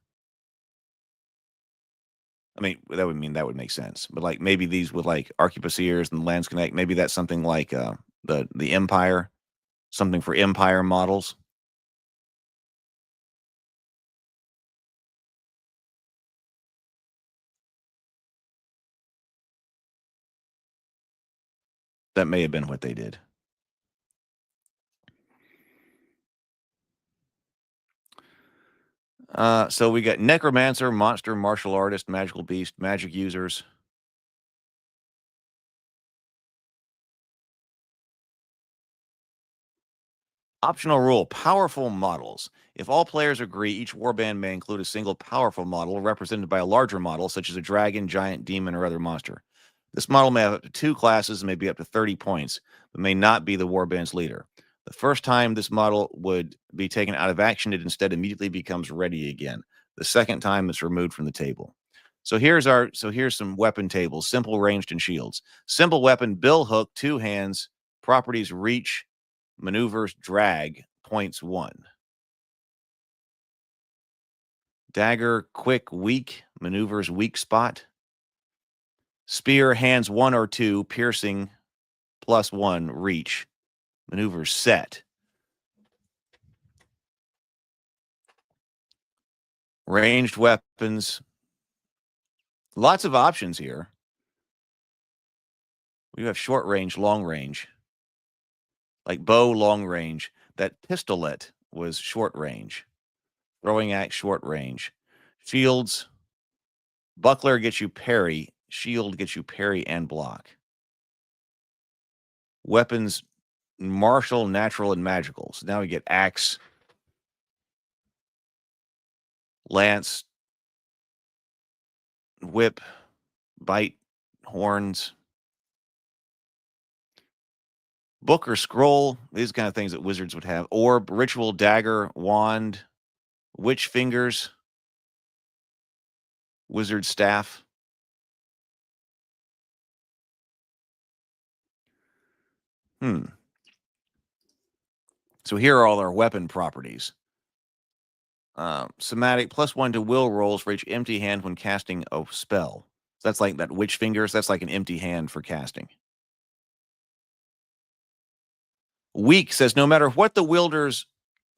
I mean, that would make sense. But like maybe these with like Arquebusiers and Lance Connect, maybe that's something like the Empire, something for Empire models. That may have been what they did. So we got Necromancer, Monster, Martial Artist, Magical Beast, Magic Users. Optional rule, powerful models. If all players agree, each warband may include a single powerful model represented by a larger model, such as a dragon, giant, demon, or other monster. This model may have up to 2 classes and may be up to 30 points, but may not be the warband's leader. The first time this model would be taken out of action, it instead immediately becomes ready again. The second time, it's removed from the table. So here's some weapon tables: simple, ranged, and shields. Simple weapon, bill hook, 2 hands. Properties: reach, maneuvers, drag, points 1. Dagger, quick, weak, maneuvers, weak spot. Spear, hands 1 or 2, piercing, +1, reach, maneuvers, set. Ranged weapons. Lots of options here. We have short range, long range. Like bow, long range. That pistolet was short range. Throwing axe, short range. Shields. Buckler gets you parry. Shield gets you parry and block. Weapons, martial, natural, and magical. So now we get axe, lance, whip, bite, horns. Book or scroll, these kind of things that wizards would have. Orb, ritual, dagger, wand, witch fingers. Wizard staff. So here are all our weapon properties. Somatic, +1 to will rolls for each empty hand when casting a spell. So that's like that witch fingers. That's like an empty hand for casting. Weak says no matter what the wielder's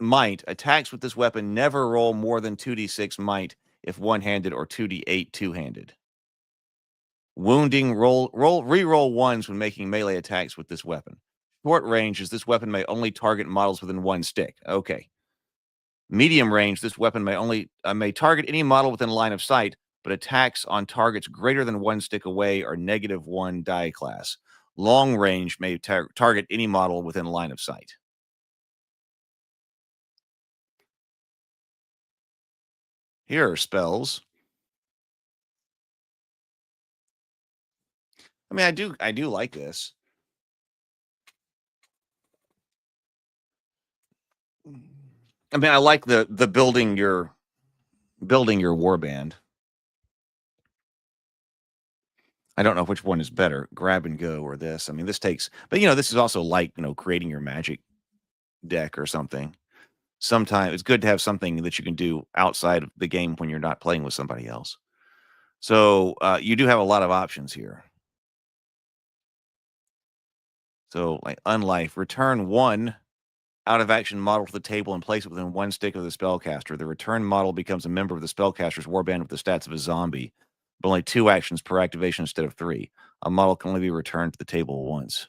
might, attacks with this weapon never roll more than 2d6 might if one-handed or 2d8 two-handed. Wounding, re-roll ones when making melee attacks with this weapon. Short range is this weapon may only target models within one stick. Okay. Medium range, this weapon may target any model within line of sight, but attacks on targets greater than one stick away are -1 die class. Long range may target any model within line of sight. Here are spells. I mean, I do like this. I mean, I like the building your warband. I don't know which one is better, grab and go or this. I mean, this takes, but this is also like, creating your magic deck or something. Sometimes it's good to have something that you can do outside of the game when you're not playing with somebody else. So you do have a lot of options here. So like unlife, return 1 out of action model to the table and place it within one stick of the spellcaster. The return model becomes a member of the spellcaster's warband with the stats of a zombie, but only 2 actions per activation instead of 3. A model can only be returned to the table once.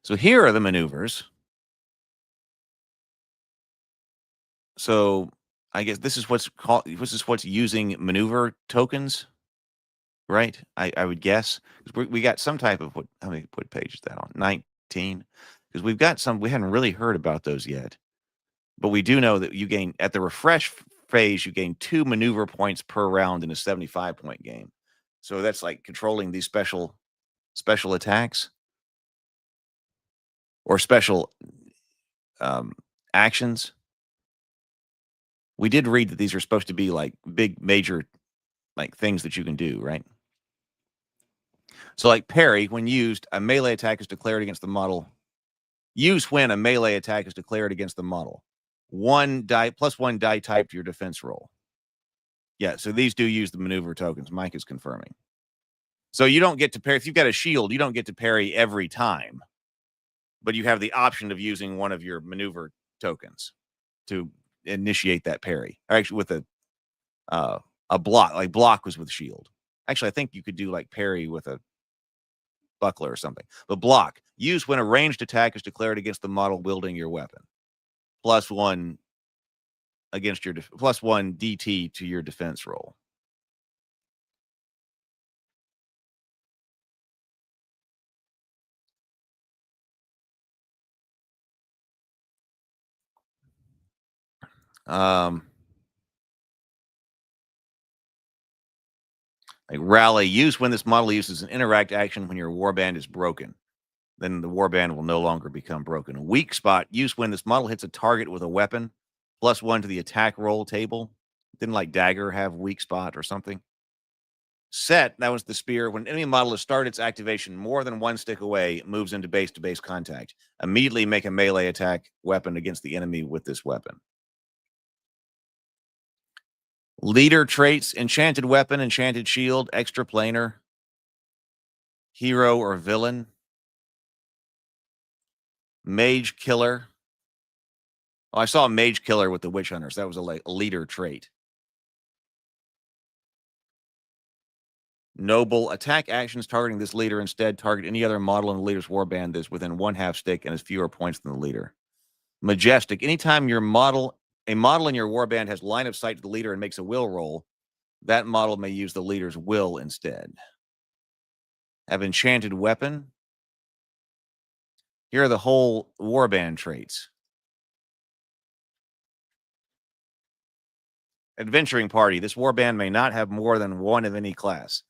So here are the maneuvers. So I guess this is what's using maneuver tokens, right? I would guess we got some type of how many page is that on? 19, because we've got some we hadn't really heard about those yet, but we do know that you gain at the refresh phase you gain 2 maneuver points per round in a 75-point game. So that's like controlling these special attacks or special actions. We did read that these are supposed to be like big major like things that you can do, right? So like parry, when used, a melee attack is declared against the model. Use when a melee attack is declared against the model. +1 die type to your defense roll. Yeah, so these do use the maneuver tokens. Mike is confirming. So you don't get to parry. If you've got a shield, you don't get to parry every time. But you have the option of using one of your maneuver tokens to initiate that parry. Or actually with a block. Like block was with shield. Actually, I think you could do like parry with a buckler or something. But block. Use when a ranged attack is declared against the model wielding your weapon. +1 against your +1 DT to your defense roll. Like rally, use when this model uses an interact action when your warband is broken. Then the warband will no longer become broken. Weak spot, use when this model hits a target with a weapon, +1 to the attack roll table. Didn't like dagger have weak spot or something? Set, that was the spear. When an enemy model has started its activation more than one stick away, it moves into base-to-base contact. Immediately make a melee attack weapon against the enemy with this weapon. Leader traits, enchanted weapon, enchanted shield, extra planar, hero or villain, mage killer. Oh, I saw a mage killer with the witch hunters. That was a leader trait. Noble, attack actions targeting this leader instead target any other model in the leader's warband that is within 1/2 stick and has fewer points than the leader. Majestic, anytime a model in your warband has line of sight to the leader and makes a will roll, that model may use the leader's will instead. Have enchanted weapon. Here are the whole warband traits. Adventuring party. This warband may not have more than one of any class.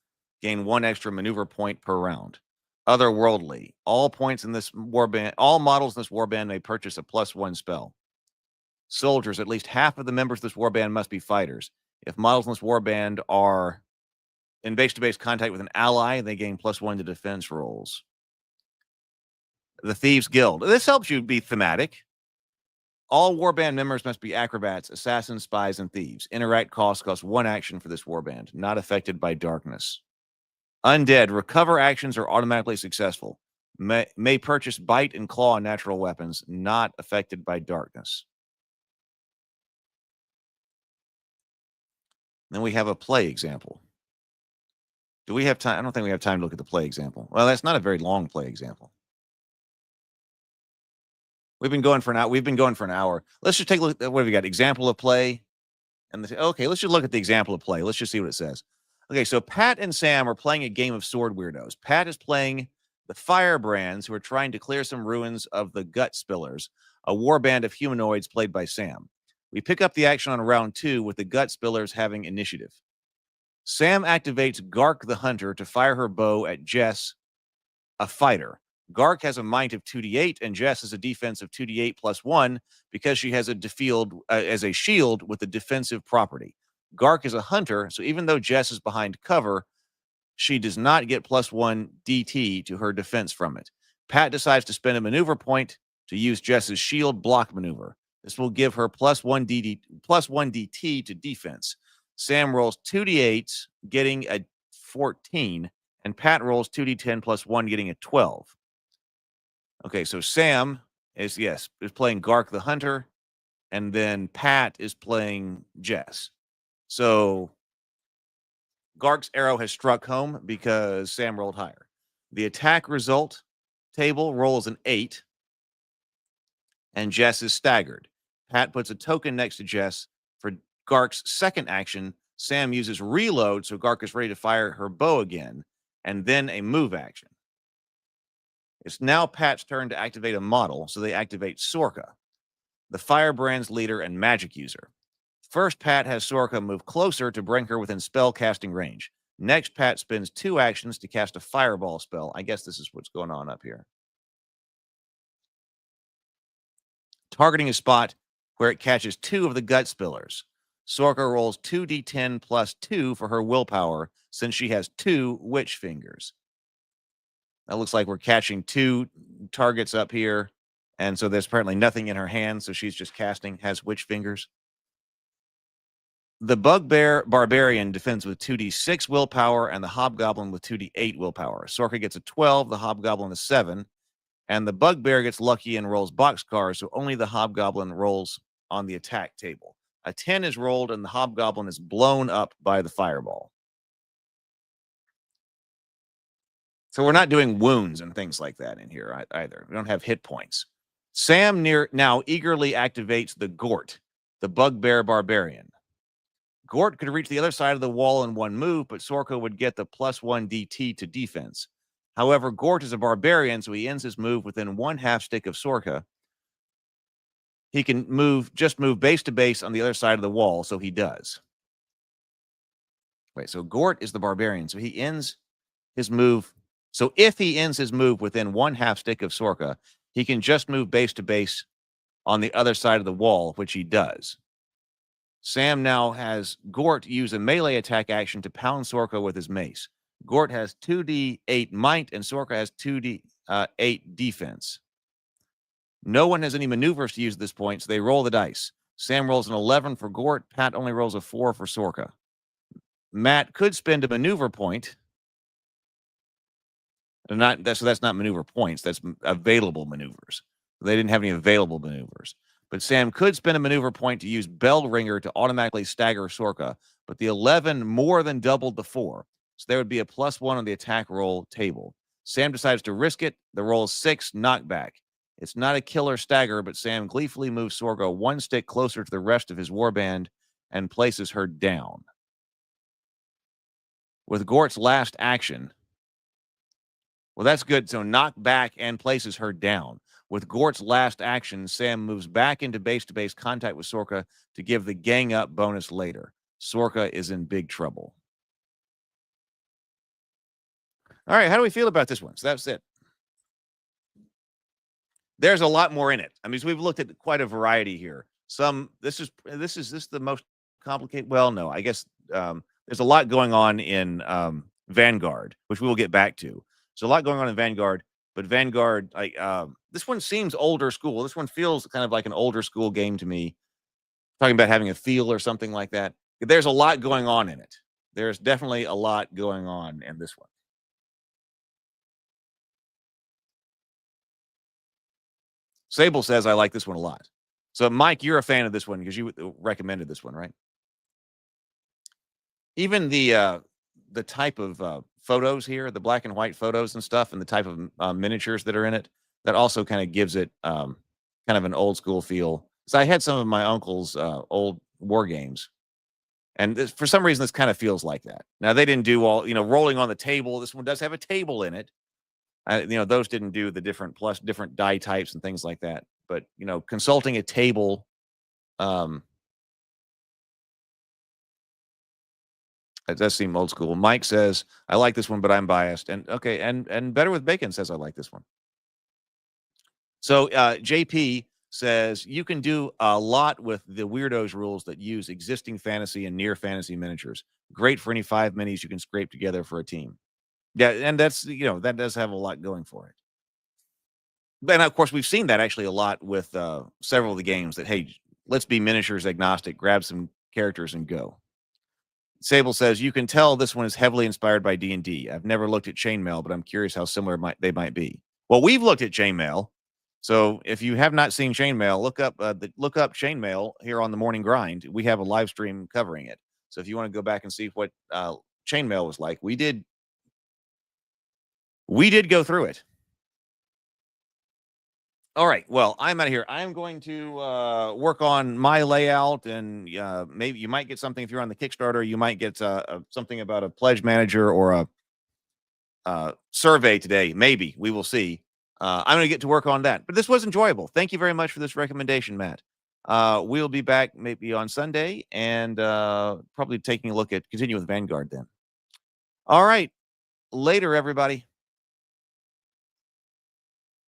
Gain 1 extra maneuver point per round. Otherworldly. All points in this warband, all models in this warband may purchase a +1 spell. Soldiers. At least half of the members of this warband must be fighters. If models in this warband are in base-to-base contact with an ally, they gain +1 to defense rolls. The Thieves Guild. This helps you be thematic. All warband members must be acrobats, assassins, spies, and thieves. Interact costs 1 action for this warband. Not affected by darkness. Undead. Recover actions are automatically successful. May purchase bite and claw natural weapons. Not affected by darkness. Then we have a play example. Do we have time? I don't think we have time to look at the play example. Well, that's not a very long play example. We've been going for an hour. Let's just take a look at what have we got? Example of play. Okay, let's just look at the example of play. Let's just see what it says. Okay, so Pat and Sam are playing a game of Sword Weirdos. Pat is playing the Firebrands, who are trying to clear some ruins of the Gut Spillers, a warband of humanoids played by Sam. We pick up the action on round 2 with the Gut Spillers having initiative. Sam activates Gark the Hunter to fire her bow at Jess, a fighter. Gark has a might of 2d8, and Jess has a defense of 2d8 +1 because she has a shield with a defensive property. Gark is a hunter, so even though Jess is behind cover, she does not get +1 DT to her defense from it. Pat decides to spend a maneuver point to use Jess's shield block maneuver. This will give her +1 DT to defense. Sam rolls 2d8, getting a 14, and Pat rolls 2d10 +1, getting a 12. Okay, so Sam is playing Gark the Hunter, and then Pat is playing Jess. So Gark's arrow has struck home because Sam rolled higher. The attack result table rolls an 8, and Jess is staggered. Pat puts a token next to Jess for Gark's second action. Sam uses reload, so Gark is ready to fire her bow again, and then a move action. It's now Pat's turn to activate a model, so they activate Sorka, the Firebrand's leader and magic user. First, Pat has Sorka move closer to bring her within spell casting range. Next, Pat spends 2 actions to cast a fireball spell. I guess this is what's going on up here. Targeting a spot where it catches 2 of the Gut Spillers. Sorka rolls 2d10 +2 for her willpower, since she has 2 witch fingers. That looks like we're catching 2 targets up here, and so there's apparently nothing in her hand, so she's just casting, has witch fingers. The Bugbear Barbarian defends with 2d6 willpower, and the Hobgoblin with 2d8 willpower. Sorka gets a 12, the Hobgoblin a 7, and the Bugbear gets lucky and rolls boxcars, so only the Hobgoblin rolls on the attack table. A 10 is rolled, and the Hobgoblin is blown up by the fireball. So we're not doing wounds and things like that in here either. We don't have hit points. Sam now eagerly activates the Gort, the Bugbear Barbarian. Gort could reach the other side of the wall in 1 move, but Sorka would get the +1 DT to defense. However, Gort is a barbarian, so he ends his move within 1/2 stick of Sorka. He can just move base to base on the other side of the wall, so he does. Wait, so Gort is the barbarian, so he ends his move. So if he ends his move within 1/2 stick of Sorka, he can just move base to base on the other side of the wall, which he does. Sam now has Gort use a melee attack action to pound Sorka with his mace. Gort has 2d8 might, and Sorka has 2d8 defense. No one has any maneuvers to use at this point, so they roll the dice. Sam rolls an 11 for Gort. Pat only rolls a 4 for Sorka. Matt could spend a maneuver point. So that's not maneuver points. That's available maneuvers. They didn't have any available maneuvers. But Sam could spend a maneuver point to use Bell Ringer to automatically stagger Sorka. But the 11 more than doubled the 4. So there would be a +1 on the attack roll table. Sam decides to risk it. The roll is 6, knockback. It's not a killer stagger, but Sam gleefully moves Sorka 1 stick closer to the rest of his warband and places her down. With Gort's last action, well, that's good. So knock back and places her down. With Gort's last action, Sam moves back into base-to-base contact with Sorka to give the gang up bonus later. Sorka is in big trouble. All right, how do we feel about this one? So that's it. There's a lot more in it. I mean, so we've looked at quite a variety here. This is the most complicated. Well, no, I guess there's a lot going on in Vanguard, which we will get back to. So a lot going on in Vanguard, but Vanguard, this one seems older school. This one feels kind of like an older school game to me. Talking about having a feel or something like that. There's a lot going on in it. There's definitely a lot going on in this one. Sable says, I like this one a lot. So, Mike, you're a fan of this one because you recommended this one, right? Even the type of photos here, the black and white photos and stuff, and the type of miniatures that are in it, that also kind of gives it kind of an old school feel. So I had some of my uncle's old war games, and for some reason, this kind of feels like that. Now, they didn't do all, rolling on the table. This one does have a table in it. Those didn't do the different die types and things like that. But, consulting a table, it does seem old school. Mike says, I like this one, but I'm biased. And okay, and Better with Bacon says I like this one. So JP says you can do a lot with the Weirdos rules that use existing fantasy and near fantasy miniatures. Great for any 5 minis you can scrape together for a team. Yeah, and that's, that does have a lot going for it. And of course, we've seen that actually a lot with several of the games that, hey, let's be miniatures agnostic, grab some characters and go. Sable says, you can tell this one is heavily inspired by D&D. I've never looked at Chainmail, but I'm curious how similar they might be. Well, we've looked at Chainmail. So if you have not seen Chainmail, look up Chainmail here on the Morning Grind. We have a live stream covering it. So if you want to go back and see what Chainmail was like, we did go through it. All right. Well, I'm out of here. I'm going to work on my layout, and maybe you might get something if you're on the Kickstarter. You might get something about a pledge manager or a survey today. Maybe. We will see. I'm going to get to work on that. But this was enjoyable. Thank you very much for this recommendation, Matt. We'll be back maybe on Sunday and probably taking a look at continue with Vanguard then. All right. Later, everybody.